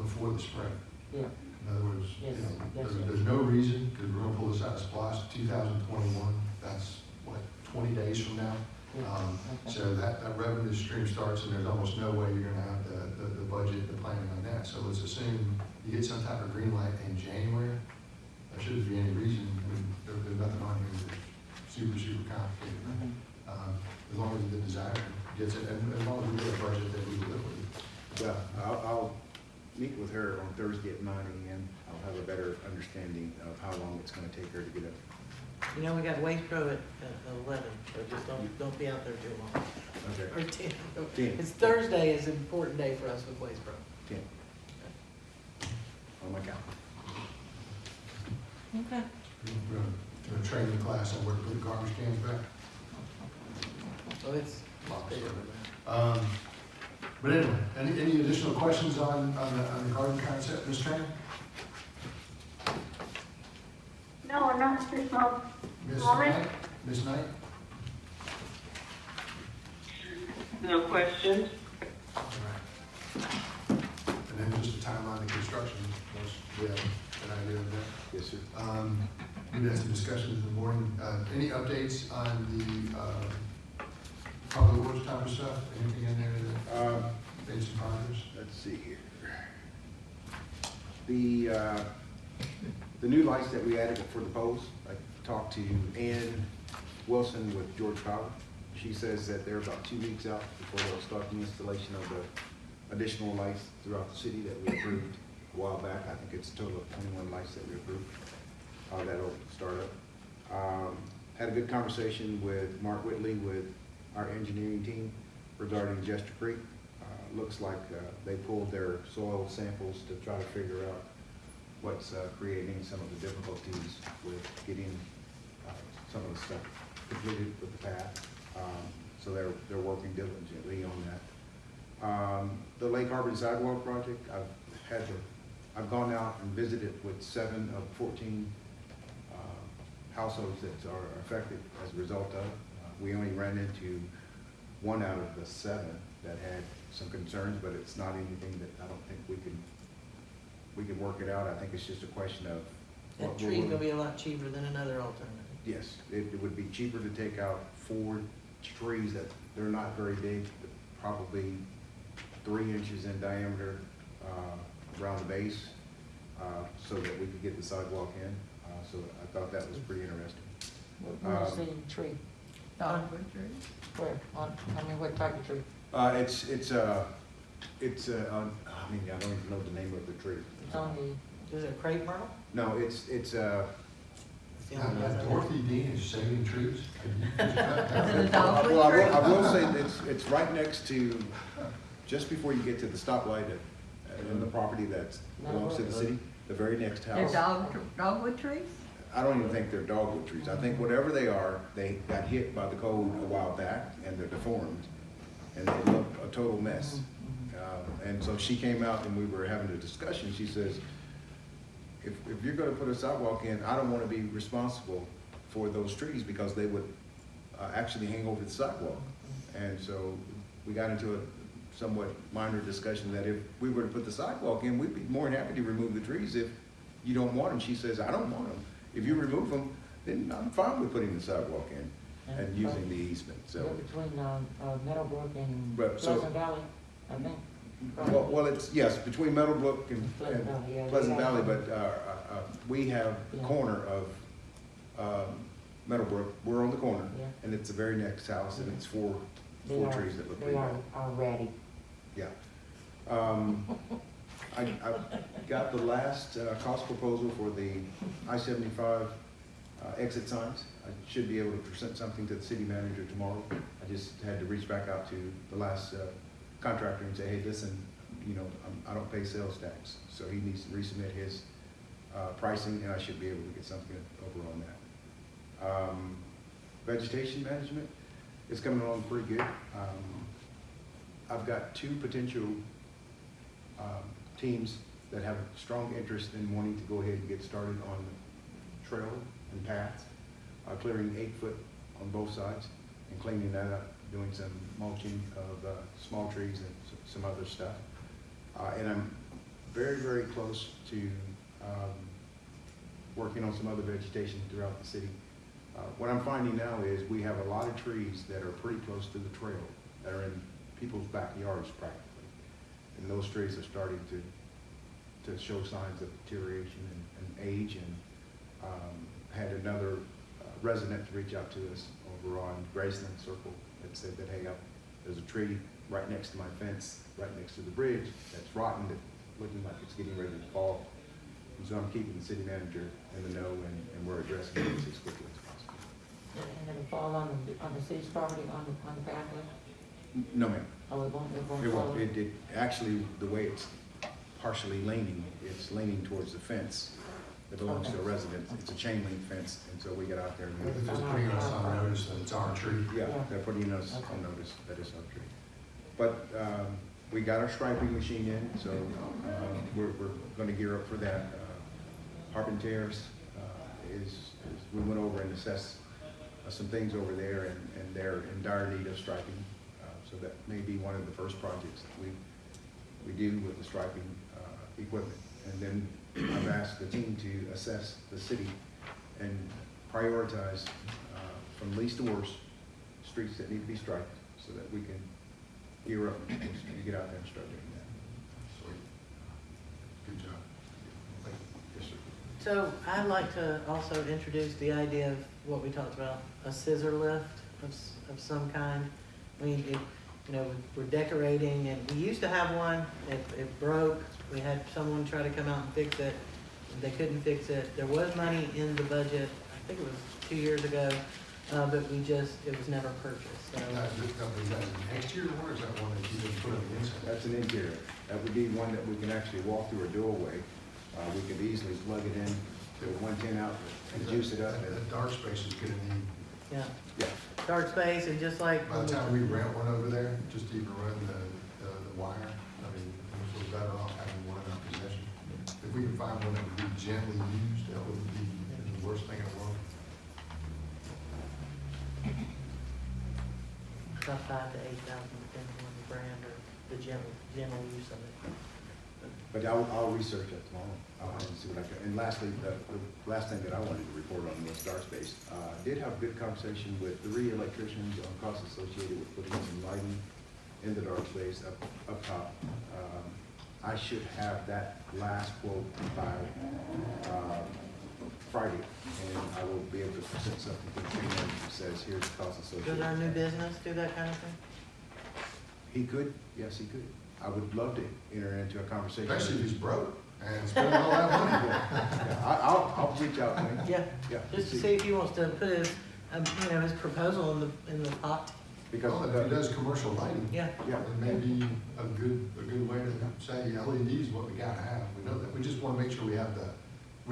before the spring. Yeah, In other words, you Yes, know, yes, there's no reason, because we're gonna pull this out of SPOS 2021, that's what, 20 days from now? yeah, okay. So that revenue stream starts, and there's almost no way you're gonna have the budget, the planning on that. So let's assume you get some type of green light in January. There shouldn't be any reason, I mean, there's nothing on here that's super complicated. Mhm. As long as the designer gets it, and as long as we get a budget that we live with. Well, I'll meet with her on Thursday at 9 a.m. I'll have a better understanding of how long it's gonna take her to get up. You know, we got Waste Pro at 11, so just don't be out there too long. Okay. Or 10. 10. It's Thursday is an important day for us with Waste Pro. 10. On my calendar. Okay. We're gonna do a training class on where to put garbage cans back. So it's bigger than that. But anyway, any additional questions on the garden concept, Ms. Tran? No, not this month. Ms. Sorry. Knight? Ms. Knight? No questions? All right. And then just a timeline of construction, once we have an idea of that. Yes, sir. We had some discussions in the morning. Any updates on the public works type of stuff? Anything in there that made some progress? Let's see here. The new lights that we added for the poles, I talked to Ann Wilson with George Power. She says that they're about 2 weeks out before they'll start the installation of the additional lights throughout the city that we approved a while back. I think it's a total of 21 lights that we approved. That'll start up. Had a good conversation with Mark Whitley with our engineering team regarding Jester Creek. Looks like they pulled their soil samples to try to figure out what's creating some of the difficulties with getting some of the stuff completed with the path. So they're working diligently on that. The Lake Harbor Sidewalk project, I've gone out and visited with 7 of 14 households that are affected as a result of. We only ran into 1 out of the 7 that had some concerns, but it's not anything that I don't think we can work it out. I think it's just a question of. That what tree's we're- gonna be a lot cheaper than another alternative. Yes, it would be cheaper to take out 4 trees that, they're not very big, probably 3 inches in diameter around the base, so that we could get the sidewalk in. So I thought that was pretty interesting. Where's the tree? Dogwood tree. Where, what type of tree? It's I mean, I don't even know the name of the tree. It's on the, Is it crepe myrtle? No, it's It's the only one I know. Dorothy Dean is saving trees. Is it a dogwood Well, tree? I will say that it's right next to, just before you get to the stoplight in the property that belongs to the city, the very next They're house. dogwood trees? I don't even think they're dogwood trees. I think whatever they are, they got hit by the cold a while back and they're deformed and they look a total mess. And so she came out and we were having a discussion. She says, if you're gonna put a sidewalk in, I don't wanna be responsible for those trees because they would actually hang over the sidewalk. And so we got into a somewhat minor discussion that if we were to put the sidewalk in, we'd be more than happy to remove the trees if you don't want them. She says, I don't want them. If you remove them, then I'm fine with putting the sidewalk in and using the easement, so. between Meadowbrook and But so- Pleasant Valley, I think. Well, it's, yes, between Meadowbrook and Pleasant Valley, yeah. Pleasant Valley, but we have the Yeah. corner of Meadowbrook, we're on the corner, Yeah. and it's the very next house, and it's four trees that look They pretty are bad. ready. Yeah. I got the last cost proposal for the I-75 exit signs. I should be able to present something to the city manager tomorrow. I just had to reach back out to the last contractor and say, hey, listen, you know, I don't pay sales tax, so he needs to resubmit his pricing, and I should be able to get something over on that. Vegetation management is coming along pretty good. I've got two potential teams that have strong interest in wanting to go ahead and get started on the trail and paths, clearing 8 foot on both sides and cleaning that up, doing some mulching of small trees and some other stuff. And I'm very, very close to working on some other vegetation throughout the city. What I'm finding now is we have a lot of trees that are pretty close to the trail, that are in people's backyards practically. And those trees are starting to show signs of deterioration and age, and had another resident reach out to us over on Graceland Circle that said that, hey, there's a tree right next to my fence, right next to the bridge, that's rotten, that's looking like it's getting ready to fall. And so I'm keeping the city manager in the know, and we're addressing this as quickly as possible. And it'll fall on the city's property, on the pathway? No, ma'am. Oh, it won't It fall? won't. It actually, the way it's partially leaning, it's leaning towards the fence that belongs to a resident. It's a chain link fence, and so we get out there and They're we, just putting us on notice that it's our tree. yeah, they're putting us on notice that it's our tree. But we got our striping machine in, so we're gonna gear up for that. Harpenters we went over and assessed some things over there, and they're in dire need of striping. So that may be one of the first projects that we do with the striping equipment. And then I've asked the team to assess the city and prioritize from least to worst streets that need to be striped, so that we can gear up and get out there and start doing that. Sweet. Good job. Thank you. Yes, sir. So I'd like to also introduce the idea of what we talked about, a scissor lift of some kind. I mean, we're decorating, and we used to have one, it broke. We had someone try to come out and fix it, and they couldn't fix it. There was money in the budget, I think it was 2 years ago, but it was never purchased, so. Is that an exterior one, or is that one that you didn't put on the inside? That's an interior. That would be one that we can actually walk through a doorway. We could easily plug it in to a 110 outlet and juice it up. That dark space is gonna need, Yeah, Yeah, dark space, and just like. by the time we rent one over there, just to even run the wire, I mean, we're better off having one in our possession. If we can find one that would be gently used, that would be the worst thing in the world. About 5,000 to 8,000, depending on the brand or the general use of it. but I'll research it tomorrow. And see what I can. And lastly, the last thing that I wanted to report on was dark space. Did have a good conversation with 3 electricians on costs associated with putting some lighting in the dark space up top. I should have that last quote by Friday, and I will be able to present something to the city manager that says, here's the cost associated. Does our new with that. business do that kind of thing? He could, yes, he could. I would love to enter into a conversation. Especially if he's broke and spending all that money. Yeah, I'll reach out to him. Yeah, Yeah. just to see if he wants to put his, his proposal in the pot. Because Well, if he does commercial lighting, Yeah, yeah, it may be a good way to say LED is what we gotta have. We know that, we just wanna make sure we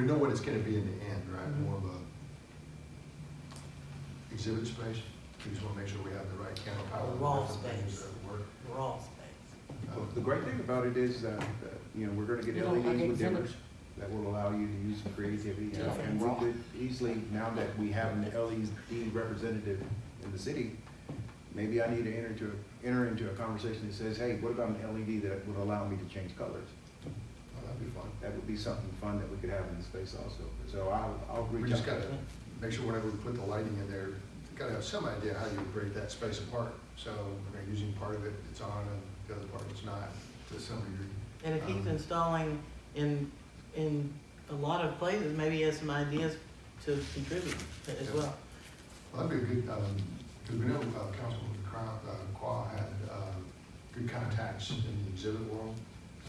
know what it's gonna be in the end, right? Mhm. More of a exhibit space. We just wanna make sure we have the right candle power. Wall different things space. that work. raw space. the great thing about it is that, we're gonna get You don't LEDs like with exhibits? dimmers that will allow you to use some creativity. Yeah. And we could easily, now that we have an LED representative in the city, maybe I need to enter into a conversation that says, hey, what about an LED that would allow me to change colors? Oh, that'd be fun. That would be something fun that we could have in the space also. So I'll We reach out. just gotta make sure whenever we put the lighting in there, we gotta have some idea how you break that space apart. So we're using part of it, it's on, and the other part it's not, to some degree. And if he's installing in a lot of places, maybe he has some ideas to contribute as well. Well, that'd be a good, because we know Councilman Qua had good contacts in the exhibit world.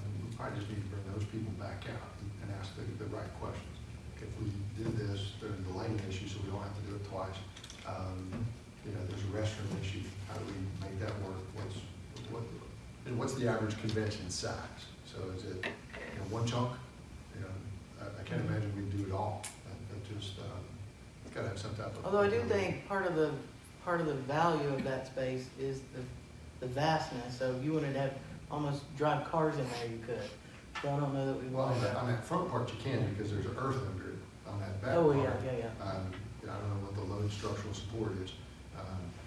We probably just need to bring those people back out and ask the right questions. If we did this, there's the lighting issue, so we don't have to do it twice. There's a restroom issue. How do we make that work? And what's the average convention size? So is it, one chunk? I can't imagine we'd do it all. But just, it's gotta have some type of. Although I do think part of the value of that space is the vastness, so if you wanted to have, almost drive cars in there, you could. So I don't know that we Well, want that. on that front part you can, because there's earth under it. On that back Oh, part. yeah. I don't know what the load structural support is.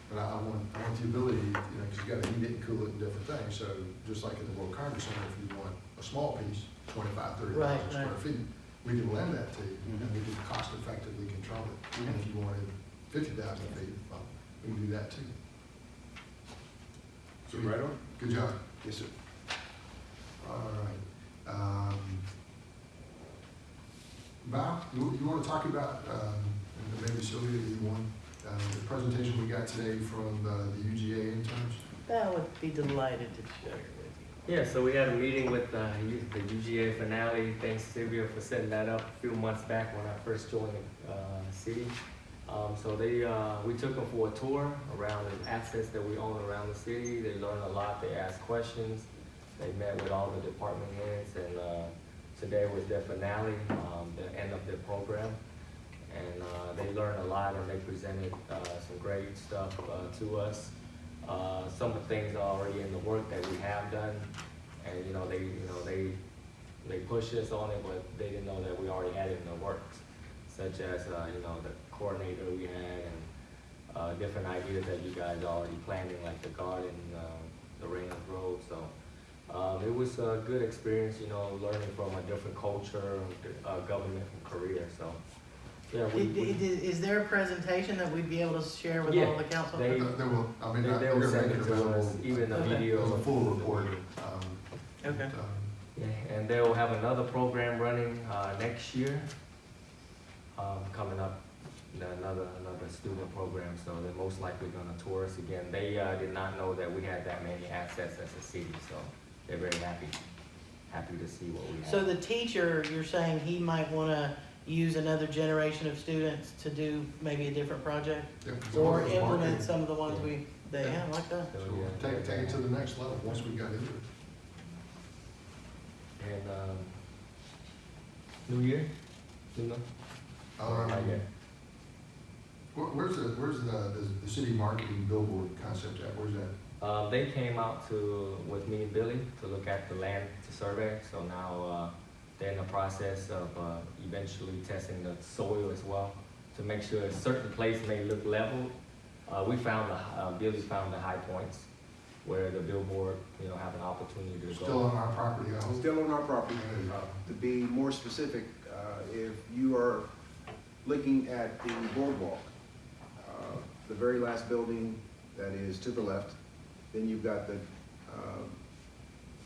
But I want the ability, because you gotta heat it and cool it and different things. So just like in the World Congress Center, if you want a small piece, 25,000, 30,000 Right, square right. feet, we can lend that to you, and we can cost effectively control it. And if you wanted 50,000 feet, well, we can do that too. So Right on. Good job. Yes, sir. All right. Bob, you want to talk about, and maybe Sylvia, you want, the presentation we got today from the UGA interns? I would be delighted to share it with you. Yeah, so we had a meeting with the UGA finale. Thanks Sylvia for setting that up a few months back when I first joined the city. So we took them for a tour around the assets that we own around the city. They learned a lot, they asked questions. They met with all the department heads, and today was their finale, the end of their program. And they learned a lot, and they presented some great stuff to us. Some of the things are already in the work that we have done, and they pushed us on it, but they didn't know that we already had it in the works, such as the coordinator we had, and different ideas that you guys are already planning, like the garden, the Reynolds Road. So it was a good experience, learning from a different culture, government career. So yeah, Is there a presentation that we'd be able to share with all the council? They They will, I mean, they they're will gonna send make it it to us, available. even a Okay. video. As a full report. Okay. Yeah, and they'll have another program running next year, coming up, another student program, so they're most likely gonna tour us again. They did not know that we had that many assets as a city, so they're very happy to see what we have. So the teacher, you're saying he might wanna use another generation of students to do maybe a different project? Yeah, Or it's implement marketing. some of the ones I like that. So, So yeah, take it to the next level, once we got into it. And New Year, Not yet. Where's the city marketing billboard concept at? Where's that? They came out with me and Billy to look at the land to survey, so now they're in the process of eventually testing the soil as well to make sure a certain place may look level. Billy found the high points where the billboard, have an opportunity to go. Still on our property, I hope. Still on our property. To be more specific, if you are looking at the boardwalk, the very last building that is to the left, then you've got the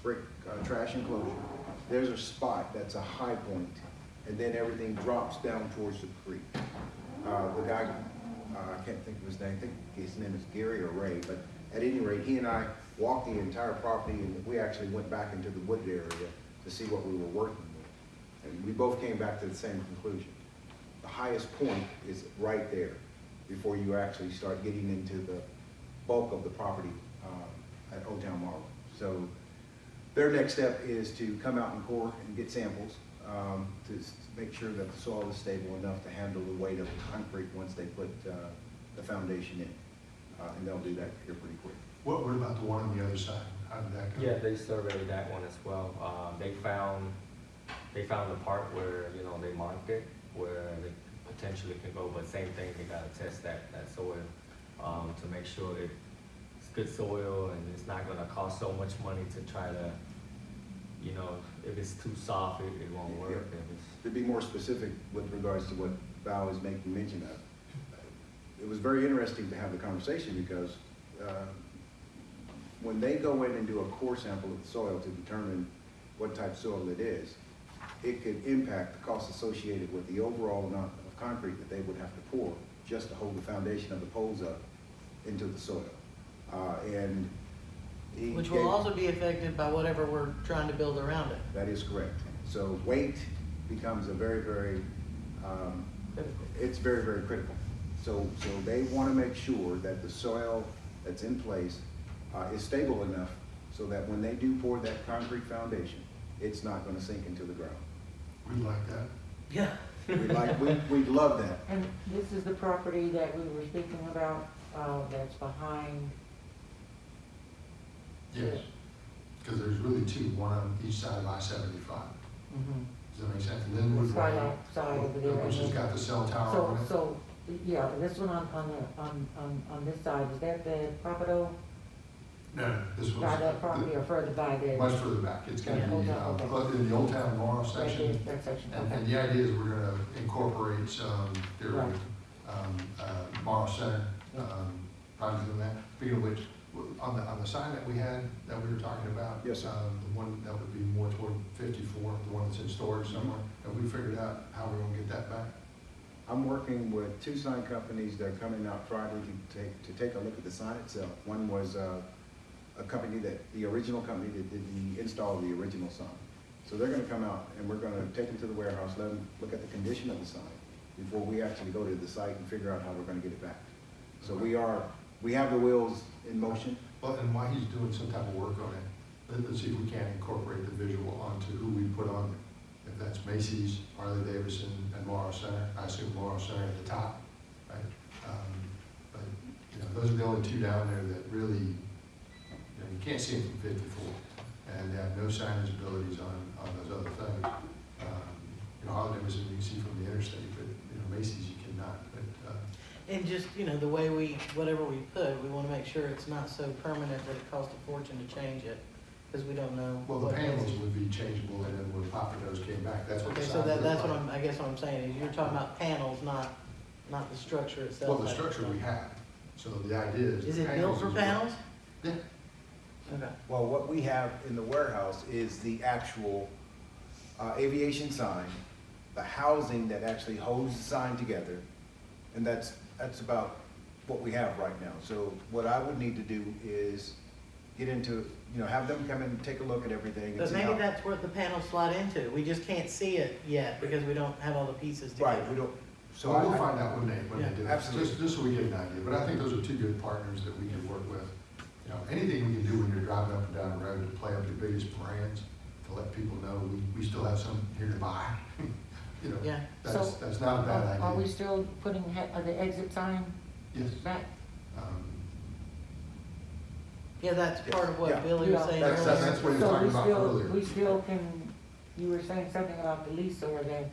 brick trash enclosure. There's a spot that's a high point, and then everything drops down towards the creek. The guy, I can't think of his name, I think his name is Gary or Ray, but at any rate, he and I walked the entire property, and we actually went back into the wooded area to see what we were working with. And we both came back to the same conclusion. The highest point is right there before you actually start getting into the bulk of the property at Old Town Morrow. So their next step is to come out and core and get samples to make sure that the soil is stable enough to handle the weight of the concrete once they put the foundation in. And they'll do that here pretty quick. What about the one on the other side? How did that go? Yeah, they surveyed that one as well. They found the part where, they marked it, where they potentially can go, but same thing, they gotta test that soil, to make sure it's good soil and it's not gonna cost so much money to try to, if it's too soft, it won't work. Yeah. If it's, To be more specific with regards to what Val is making mention of, it was very interesting to have the conversation because when they go in and do a core sample of the soil to determine what type of soil it is, it could impact the cost associated with the overall amount of concrete that they would have to pour just to hold the foundation of the poles up into the soil. Which will also be affected by whatever we're trying to build around it. That is correct. So weight becomes a very, very, it's very, very critical. So they want to make sure that the soil that's in place is stable enough so that when they do pour that concrete foundation, it's not gonna sink into the ground. We like that. Yeah. We'd love that. And this is the property that we were speaking about, that's behind, Yes, because there's really two, one on each side of I-75. mhm. Does that make sense? And then Woodway, Skylight side over there. which has got the cell tower on So, it. yeah, this one on this side, is that the Papado, No, this by that property or further by there? much further back. It's gonna Yeah, be, okay. in the Old Town Morrow Right there, section. that section, And okay. the idea is we're gonna incorporate some, their, Right. Morrow Center, projects in that. Speaking of which, on the sign that we had, that we were talking about. Yes, sir. The one that would be more toward 54, the one that's in storage somewhere, have we figured out how we're gonna get that back? I'm working with two sign companies that are coming out Friday to take a look at the sign itself. One was, a company the original company that did the install of the original sign. So they're gonna come out and we're gonna take them to the warehouse, let them look at the condition of the sign before we actually go to the site and figure out how we're gonna get it back. So we have the wheels in motion. Well, and while he's doing some type of work on it, let's see if we can incorporate the visual onto who we put on there. If that's Macy's, Harley Davidson, and Morrow Center, I assume Morrow Center at the top, right? But, you know, those are the only two down there that really, you know, you can't see them from 54, and they have no signage abilities on those other things. You know, Harley Davidson you can see from the interstate, but, you know, Macy's you cannot, but, And just, you know, the way whatever we put, we wanna make sure it's not so permanent that it costs a fortune to change it, because we don't know. well, the what panels is. would be changeable, and then when Papados came back, that's what the Okay, sign so looked that's what like. I guess what I'm saying, is you're talking about panels, not the structure itself. Well, the structure we have, so the idea is. Is the it built for is- panels? Yeah, Okay. Well, what we have in the warehouse is the actual aviation sign, the housing that actually holds the sign together, and that's about what we have right now. So what I would need to do is get into, have them come in and take a look at everything. and But see maybe how- that's what the panels slide into, we just can't see it yet, because we don't have all the pieces together. Right, we don't, so so we'll I, find out when Yeah, they do it, absolutely. just so we get an idea, but I think those are two good partners that we can work with. You know, anything we can do when you're driving up and down the road to play up your biggest brands, to let people know we still have some here to buy. You know, Yeah. that's not a bad Are we idea. still putting the exit sign Yes. back? Um, Yeah, that's part of Yeah. what Billy was Yeah. saying That's- earlier. that's what he was So talking we about still- earlier. We still can, you were saying something about the lease or the,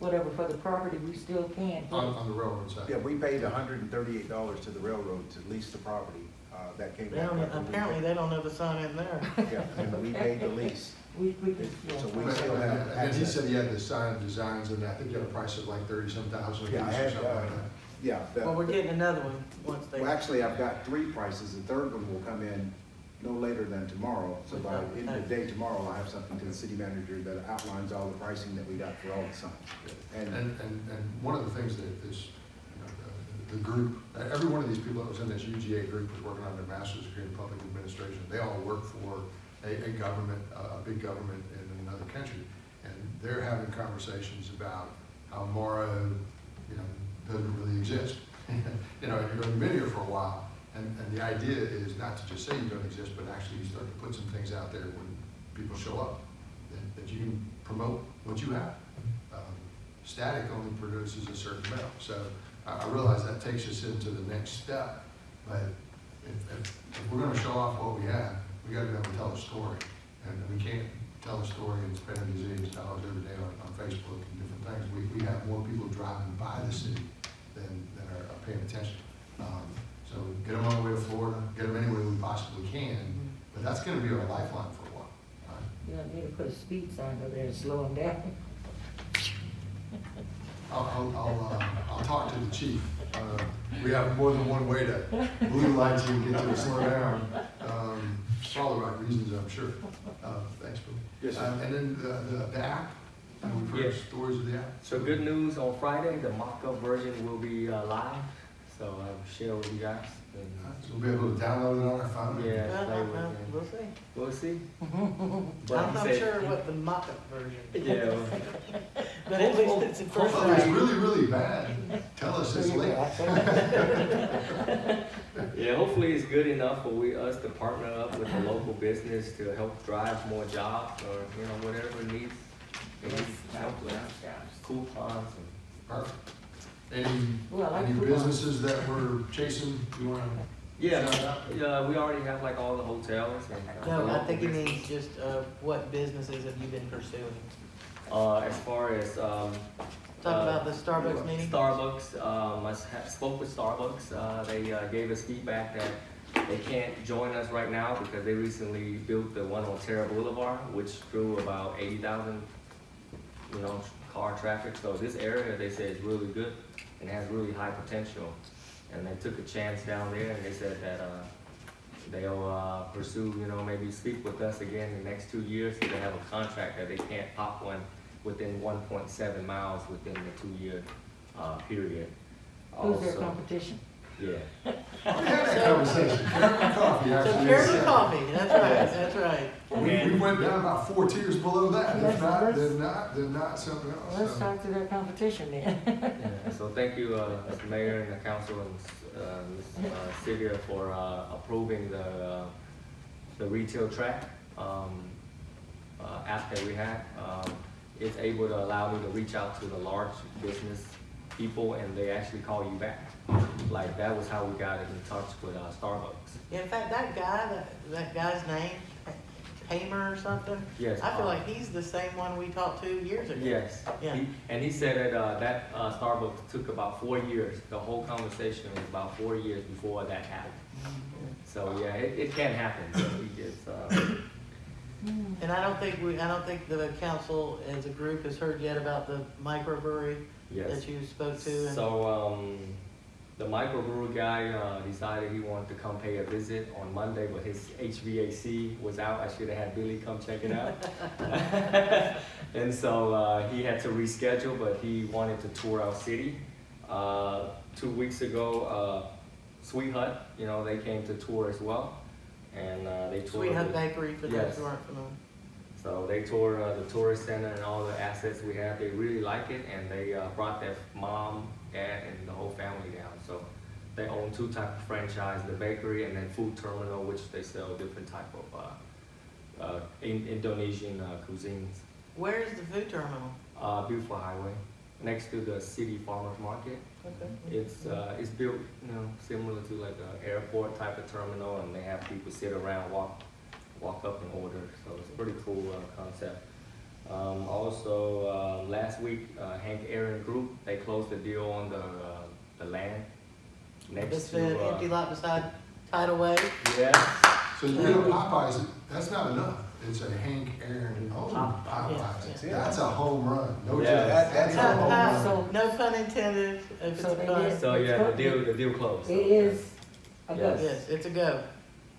whatever, for the property, we still can. On the railroad side. yeah, we paid $138 to the railroad to lease the property. That came They back. don't, after we apparently paid- they don't know the sign in there. Yeah, and we paid the lease. We could, yeah. So we But- still have And then he access. said he had the sign designs, and I think he had a price of like 30-some thousand. Yeah, I or had, something like that. yeah. Well, we're getting another one once they. Well, actually, I've got three prices. The third one will come in no later than tomorrow. So by the end of the day tomorrow, I'll have something to the city manager that outlines all the pricing that we got for all the signs. And, And and one of the things that this, the group, every one of these people that was in this UGA group was working on their master's degree in public administration. They all work for a government, a big government in another country. And they're having conversations about how Morrow, doesn't really exist. You've been here for a while. And the idea is not to just say you don't exist, but actually you start to put some things out there when people show up, that you can promote what you have. Static only produces a certain amount. So I realize that takes us into the next step, but if we're gonna show off what we have, we gotta be able to tell a story. And we can't tell a story and spend gazillions of dollars every day on Facebook and different things. We have more people driving by the city than are paying attention. So get them on the way to Florida, get them any way we possibly can, but that's gonna be our lifeline for a while. Right? You don't need to put a speed sign over there and slow them down. I'll talk to the chief. We have more than one way to blue light you and get you to slow down, for all the right reasons, I'm sure. Thanks, Bill. Yes, sir. And then the app, we've heard Yes. stories of the app. So good news, on Friday, the mock-up version will be live. So I'll share with you guys. And, So we'll be able to download it on our phone. yeah, Well, play with it. we'll see. We'll see. I'm he not said- sure what the mock-up version is. Yeah. well, But at least it's the first Well, if it's time. really, really bad, tell us it's late. Yeah, hopefully it's good enough for us to partner up with a local business to help drive more jobs or, you know, whatever it needs. Help with coupons and. Perfect. Any, Well, I like any coupons. businesses that we're chasing, you wanna? Yeah, shout out? yeah, we already have like all the hotels and. No, I local think he business. means just, what businesses have you been pursuing? As far as, Talk about the Starbucks meeting? Starbucks, spoke with Starbucks, they gave us feedback that they can't join us right now because they recently built the one on Terra Boulevard, which drew about 80,000, you know, car traffic. So this area, they say, is really good and has really high potential. And they took a chance down there and they said that, they'll, pursue, you know, maybe speak with us again in the next 2 years. So they have a contract that they can't pop one within 1.7 miles within the 2-year, period. Who's their Also- competition? Yeah. We had that conversation, Carolyn Coffee So actually. Caribou said- Coffee, that's right, that's right. We went down about 4 tiers below that, Let's- if not, let's- then not something else. Let's so. talk to their competition then. Yeah, so thank you, Mr. Mayor and the council and, Ms. Sylvia for, approving the retail track, app that we had. It's able to allow me to reach out to the large business people and they actually call you back. Like, that was how we got in touch with, Starbucks. Yeah, in fact, that guy, that guy's name, Hamer or something? Yes. I feel like he's the same one we talked to years ago. Yes. Yeah. And he said that, Starbucks took about 4 years. The whole conversation was about 4 years before that happened. So, yeah, it can happen. So we just, And I don't think the council as a group has heard yet about the microbrewery yes. that you spoke to. And So, the microbrewer guy, decided he wanted to come pay a visit on Monday, but his HVAC was out. I should have had Billy come check it out. And so, he had to reschedule, but he wanted to tour our city. 2 weeks ago, Sweet Hut, you know, they came to tour as well. And, they toured. Sweet Hut Bakery, for those Yes. who aren't familiar. So they toured the tourist center and all the assets we have. They really like it, and they brought their mom, dad, and the whole family down. So they own 2 types of franchise: the bakery and then food terminal, which they sell different type of Indonesian cuisines. Where is the food terminal? Beautiful highway, next to the city farmers market. Okay. It's built, you know, similar to like an airport type of terminal, and they have people sit around, walk up and order. So it's a pretty cool concept. Also, last week, Hank Aaron Group, they closed the deal on the land It's next the to. empty lot beside Tidal Way. Yeah, So you know Popeyes, that's not enough. It's a Hank Aaron, oh, Popeyes. Yeah. That's a home run. No Yeah. joke. That's a home run. So- No pun intended, if it's So a they pun. did- so yeah, the deal closed. It is a Yes. go. Yes, it's a go.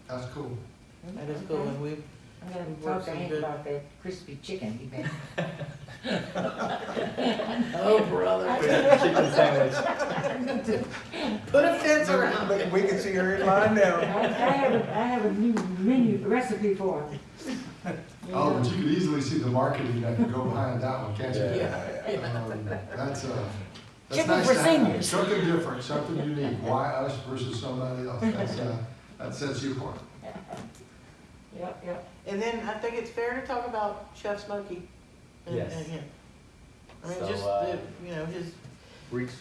That's cool. That is cool, and we've, I'm gonna We've talk worked to some Hank good- about that crispy chicken he made. oh, brother, Chicken sandwich. put a fence around it. We can see her in line now. I have a new menu recipe for him. Oh, but you could easily see the marketing that could go behind that one, can't you? Yeah. That's Chicken nice for to have. seniors. Something different, something unique. Why us versus somebody else? That sets you apart. Yep. And then I think it's fair to talk about Chef Smokey. And- Yes. and, yeah. I mean, So, just, his,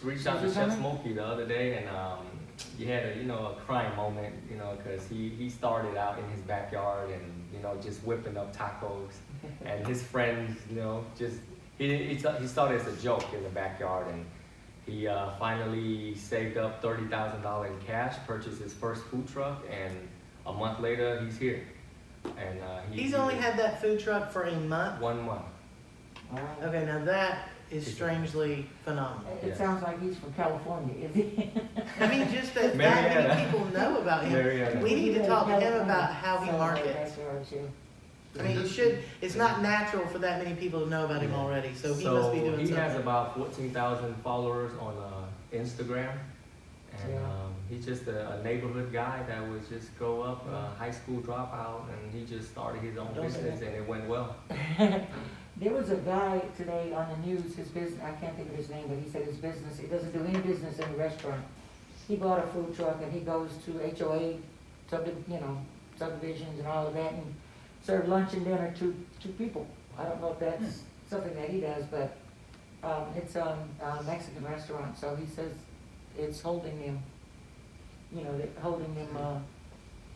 Reached out to Chef Smokey the other day, and he had a crying moment, because he started out in his backyard and just whipping up tacos, and his friends, just he started as a joke in the backyard, and he finally saved up $30,000 in cash, purchased his first food truck, and a month later he's here, and he's only had that food truck for a month. 1 month. Okay, now that is strangely phenomenal. It Yes. sounds like he's from California, is he? I mean, just that Marietta. many people know about him. Marietta. We need to talk to him about how he Sounds like markets. backyard too. I mean, it's not natural for that many people to know about him already, so he must be doing he has something. about 14,000 followers on Instagram, And Yeah. he's just a neighborhood guy that would just grow up, high school dropout, and he just started his own Don't say business that. and it went well. There was a guy today on the news, his business, I can't think of his name, but he said his business, he doesn't do any business in a restaurant. He bought a food truck and he goes to HOA, subdivisions and all of that, and served lunch and dinner to people. I don't know if that's something that he does, but, it's a Mexican restaurant, so he says it's holding them,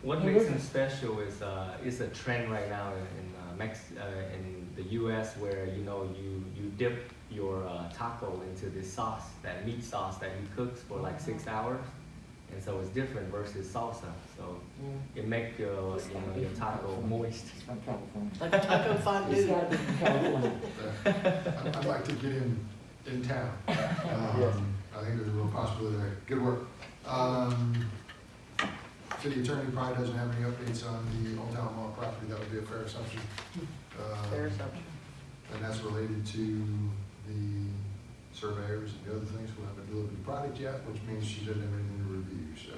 What It makes isn't. him special is it's a trend right now in the U.S. where you dip your taco into this sauce, that meat sauce that he cooks for like 6 hours, and so it's different versus salsa. So it makes your taco moist. He's from California. Like a taco He's fondue. gotta be from California. I'd like to get in town. I think there's a real possibility there. Good work. City attorney probably doesn't have any updates on the Old Town Mall property. That would be a fair assumption. Fair assumption. And that's related to the surveyors and the other things. We haven't delivered the product yet, which means she doesn't have anything to review, so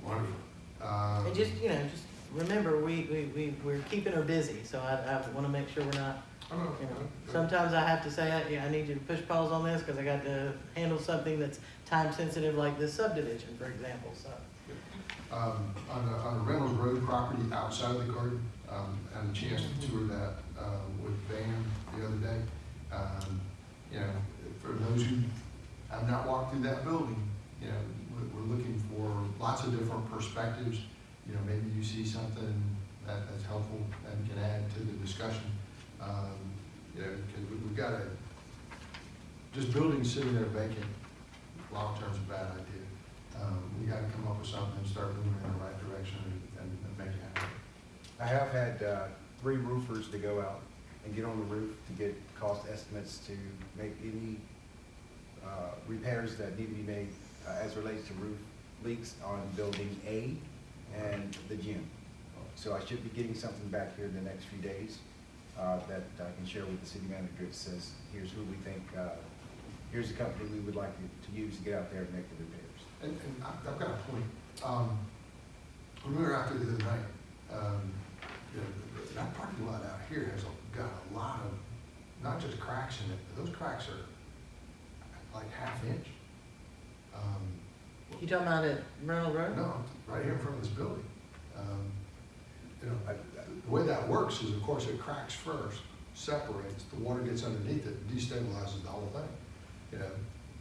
wonderful. And just remember, we're keeping her busy, so I wanna make sure we're not, sometimes I have to say, I need you to push pause on this, cause I got to handle something that's time sensitive, like this subdivision, for example, so. On the Reynolds Road property outside of the garden, I had a chance to tour that with Van the other day. For those who have not walked through that building, we're looking for lots of different perspectives. Maybe you see something that's helpful and can add to the discussion. Because we've got just buildings sitting there vacant, long-term is a bad idea. We gotta come up with something and start moving in the right direction and make it happen. I have had 3 roofers to go out and get on the roof to get cost estimates to make any repairs that need to be made as relates to roof leaks on building A and the gym. So I should be getting something back here in the next few days that I can share with the city manager. It says, here's who we think, here's the company we would like to use to get out there and make the repairs. And I've got a point. When we were out there the other night, that parking lot out here has got a lot of, not just cracks in it, but those cracks are like ½ inch. You talking about at Reynolds Road? No, right here in front of this building. The way that works is, of course, it cracks first, separates, the water gets underneath it, destabilizes the whole thing.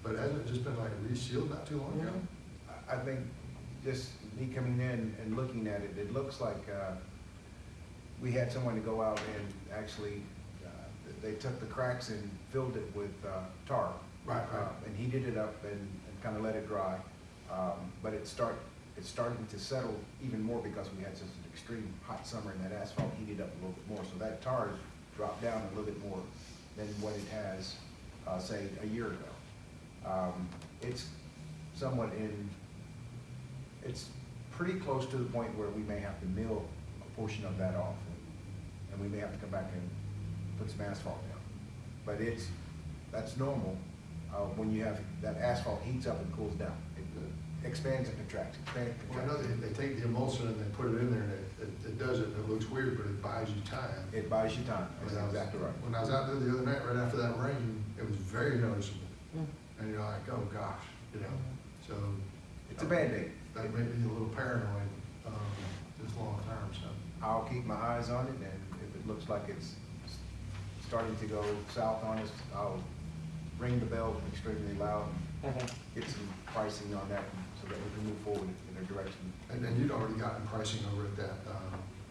But hasn't it just been like resealed not too long ago? I think just me coming in and looking at it, it looks like we had someone to go out and actually, they took the cracks and filled it with tar. Right. And heated it up and kind of let it dry. But it's starting to settle even more because we had such an extreme hot summer and that asphalt heated up a little bit more. So that tar has dropped down a little bit more than what it has, say, a year ago. It's somewhat it's pretty close to the point where we may have to mill a portion of that off, and we may have to come back and put some asphalt down. But that's normal when you have, that asphalt heats up and cools down. It expands and contracts, Well, I know they take the emulsion and they put it in there and it does it, and it looks weird, but it buys you time. It buys you time, that's exactly right. When I was out there the other night, right after that rain, it was very noticeable. And you're like, oh gosh, so. It's a Band-Aid. That made me a little paranoid, this long term, so. I'll keep my eyes on it, and if it looks like it's starting to go south on us, I'll ring the bell extremely loud and get some pricing on that so that we can move forward in a direction. And then you'd already gotten pricing over at that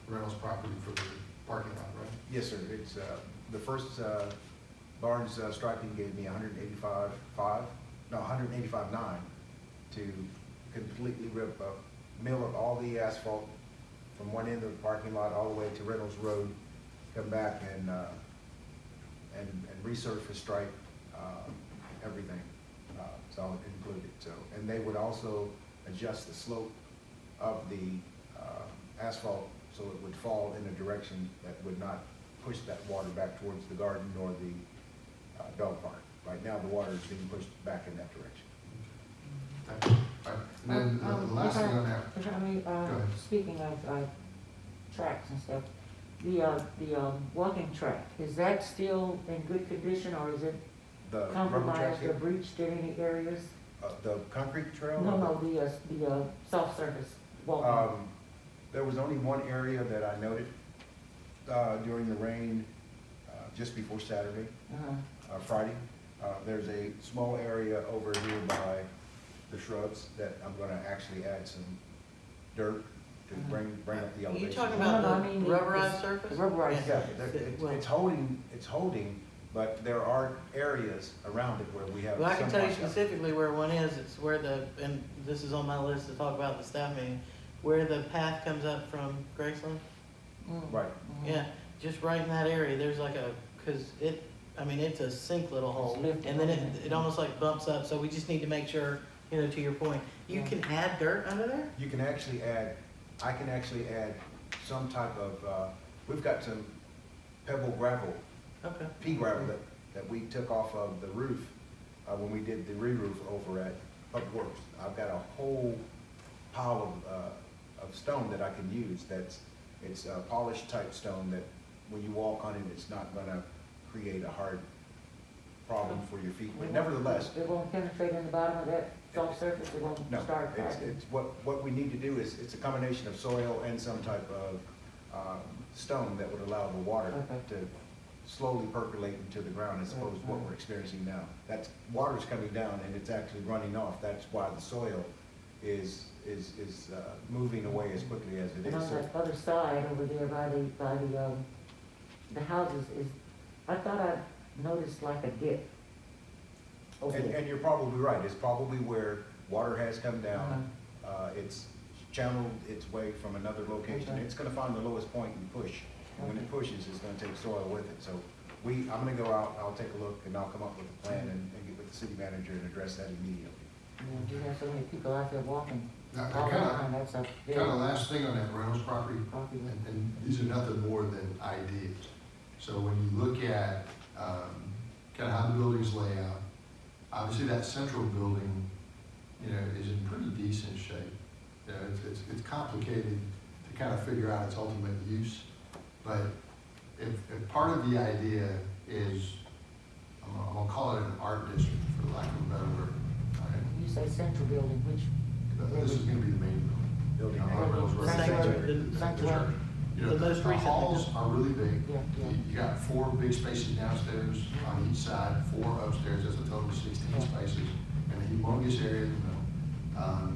Reynolds property for the parking lot, right? Yes, sir. It's, the first, Barnes striping gave me $185,900 to completely rip up, mill up all the asphalt from one end of the parking lot all the way to Reynolds Road, come back and resurface stripe, everything. So I'll include it. So, and they would also adjust the slope of the asphalt so it would fall in a direction that would not push that water back towards the garden or the dog park. Right now, the water is being pushed back in that direction. Okay. All right. And then the last thing on that, If I may, ahead. speaking of, tracks and stuff, the walking track, is that still in good condition, or is it The rubber compromised track, or breached in any areas? the concrete trail? No, the soft surface walking. There was only one area that I noted, during the rain, just before Saturday, Friday. There's a small area over here by the shrubs that I'm gonna actually add some dirt to bring up the Are elevation. you talking No, no, about I the mean rubberized the surface? rubberized Yeah, Yeah. Well- it's holding, but there are areas around it where we have. Well, I can tell you somewhat- specifically where one is, it's where and this is on my list to talk about at the staff meeting, where the path comes up from Graceland. Right. Yeah, just right in that area, there's like cause it's a sink little hole, lifted and then up. it almost like bumps up, so we just need to make sure, to your point, you Yeah. can add dirt under there? You can actually I can actually add some type of, we've got some pebble gravel, Okay. pea gravel that we took off of the roof, when we did the re-roof over at Public Works. I've got a whole pile of stone that I can use it's a polished type stone that when you walk on it, it's not gonna create a hard problem for your feet, but nevertheless, It won't penetrate in the bottom of that soft surface, it won't no, start it's cracking. what we need to do is, it's a combination of soil and some type of, stone that would allow the water Okay. to slowly percolate into the ground as opposed to what we're experiencing now. That's, water's coming down and it's actually running off, that's why the soil is moving away as quickly as it And is. on So- that other side over there by the houses I thought I noticed like a dip over there. And you're probably right, it's probably where water has come down. It's channeled its way from another location. Okay. It's gonna find the lowest point and push. And when it pushes, it's gonna take soil with it. So I'm gonna go out, I'll take a look, and I'll come up with a plan and get with the city manager and address that immediately. You have so many people out there walking Now, all the kinda- time, that's a very kind of last thing on that Reynolds property, popular. and these are nothing more than ideas. So when you look at, kind of how the buildings lay out, obviously that central building, is in pretty decent shape. It's complicated to kind of figure out its ultimate use, but if part of the idea is, I'm gonna call it an art district, for lack of a better word, all right? You say central building, which, This is gonna be the main building. Building. Sanctuary. Sanctuary. The most The recent. halls are really big. Yeah, yeah. You got 4 big spaces downstairs on each side, 4 upstairs, that's a total of 16 spaces, and a humongous area in the middle.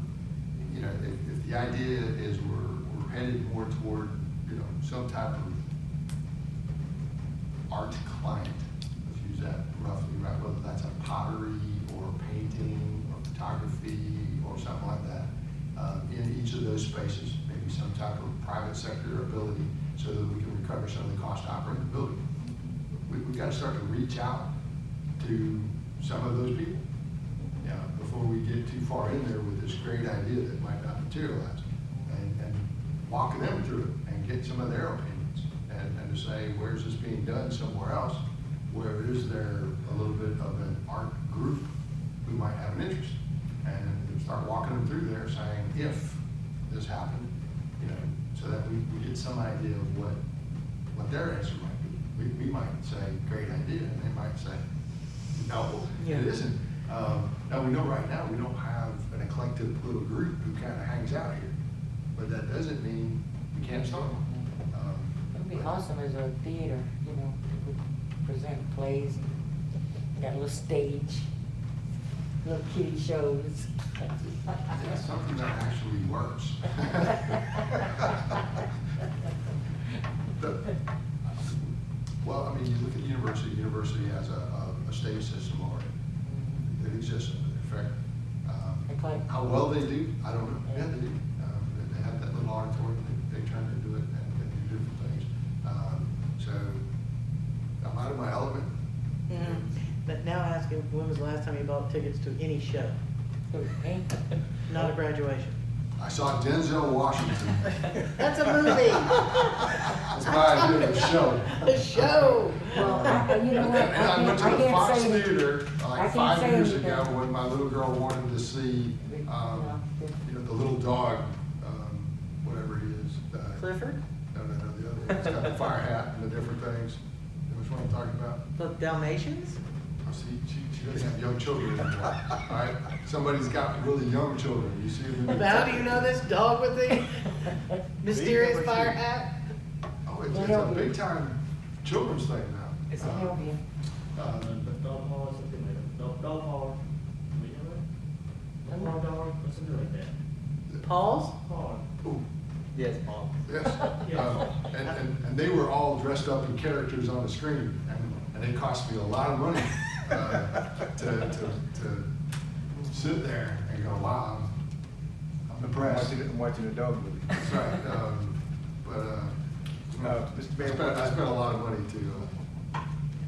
If the idea is we're headed more toward, some type of art client, let's use that roughly, right, whether that's a pottery or painting or photography or something like that. In each of those spaces, maybe some type of private sector ability so that we can recover some of the cost to operate the building. We've got to start to reach out to some of those people, before we get too far in there with this great idea that might not materialize, and walk them through it and get some of their opinions, and to say, where's this being done somewhere else? Where is there a little bit of an art group who might have an interest? And start walking them through there saying, if this happened, so that we get some idea of what their answer might be. We might say, great idea, and they might say, no, it isn't. Now, we know right now, we don't have an eclectic little group who kind of hangs out here, but that doesn't mean we can't start one. It would be awesome as a theater, people present plays, and got a little stage, little kiddie shows. It's something that actually works. Well, you look at the university has a stage system already. It exists, in fact, how well they do, I don't know. Yeah, they do. They have that little auditorium, they turn into it and do different things. So, I'm out of my element. But now ask him, when was the last time you bought tickets to any show? Not a graduation. I saw Denzel Washington. That's a movie, That's my idea of a show. a show. Well, you know what, And I went to the can't Fox say anything. Theater I like can't 5 say years anything. ago when my little girl wanted to see, the little dog, whatever he is. Clifford, No, the other one. It's got the fire hat and the different things. You know which one I'm talking about? the Dalmatians? Oh, see, she doesn't have young children anymore, all right? Somebody's got really young children, you see them. How do you know this dog with the mysterious fire hat? Oh, it's a big time children's thing now. It's a hell game. Dog hall, something like that. Dog hall. You know what? Dog, or something like that. Paul's? Hall. Ooh, Yes, Paul. yes. And they were all dressed up in characters on the screen, and it cost me a lot of money to sit there and go, wow, I'm impressed. I'm watching a dog movie. That's right, Mr. Mayor, I spent a lot of money to,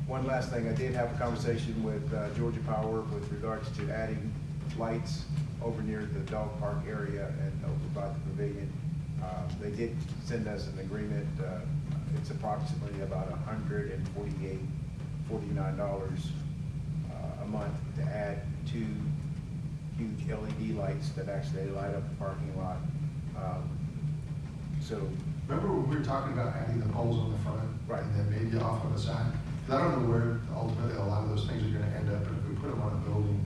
one last thing, I did have a conversation with Georgia Power with regards to adding lights over near the dog park area and over by the pavilion. They did send us an agreement, it's approximately about $49 a month to add 2 huge LED lights that actually light up the parking lot. So, remember when we were talking about adding the poles on the front? Right. And then maybe off on the side? Because I don't know where ultimately a lot of those things are gonna end up, and if we put them on a building,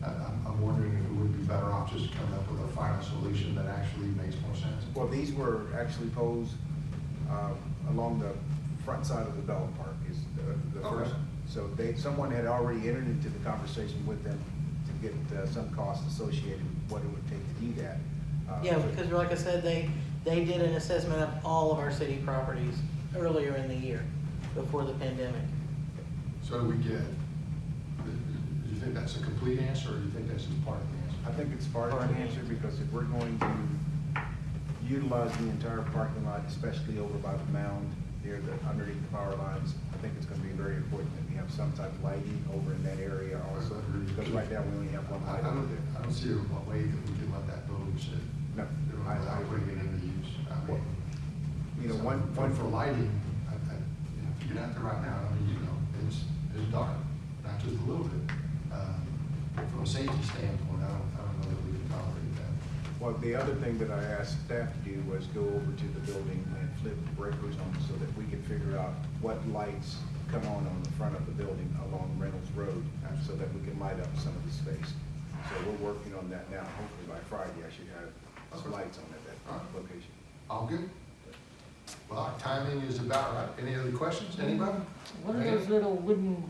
I'm wondering if it would be better off just coming up with a final solution that actually makes more sense. well, these were actually posed along the front side of the dog park is the Okay. first. So someone had already entered into the conversation with them to get some cost associated with what it would take to do that. Yeah, because like I said, they did an assessment of all of our city properties earlier in the year, before the pandemic. So do we get, do you think that's a complete answer, or do you think that's just part of the answer? I think it's part of the answer, because if we're going to utilize the entire parking lot, especially over by the mound near underneath the power lines, I think it's gonna be very important that we have some type of lighting over in that area also, because right now we only have one light over there. I don't see a way that we can let that building sit. No, I putting it into use. I mean, You know, so, one for lighting, if you get out there right now, I mean, it's dark, not just a little bit. From a safety standpoint, I don't know that we can tolerate that. Well, the other thing that I asked staff to do was go over to the building and flip the breakers on so that we can figure out what lights come on the front of the building along Reynolds Road, so that we can light up some of the space. So we're working on that now. Hopefully by Friday, I should have some lights on at that location. All good? Well, our timing is about right. Any other questions, anybody? What are those little wooden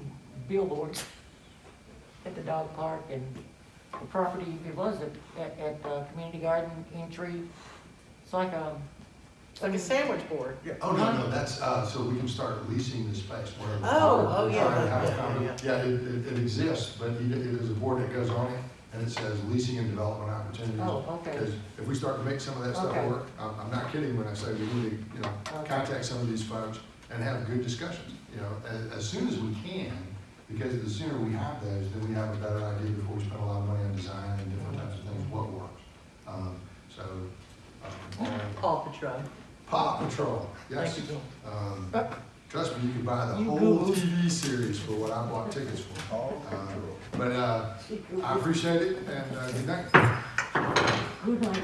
billboards at the dog park and the property, it was at Community Garden entry? It's like a. It's like a sandwich board. Oh, no, that's, so we can start leasing the space. wherever. Oh, We're yeah, trying to have a yeah, conver- Yeah, it exists, but there's a board that goes on it, and it says leasing and development opportunities. Oh, okay. Because if we start to make some of that stuff Okay. work, I'm not kidding when I say we need to, Okay. contact some of these folks and have good discussions, as soon as we can, because the sooner we have those, then we have a better idea before we spend a lot of money on design and different types of things, what works. Paw Patrol. Paw Patrol, yes. Thank you. Trust me, you could buy the You whole Googled. TV series for what I bought tickets for. But I appreciate it, and good night. Good night.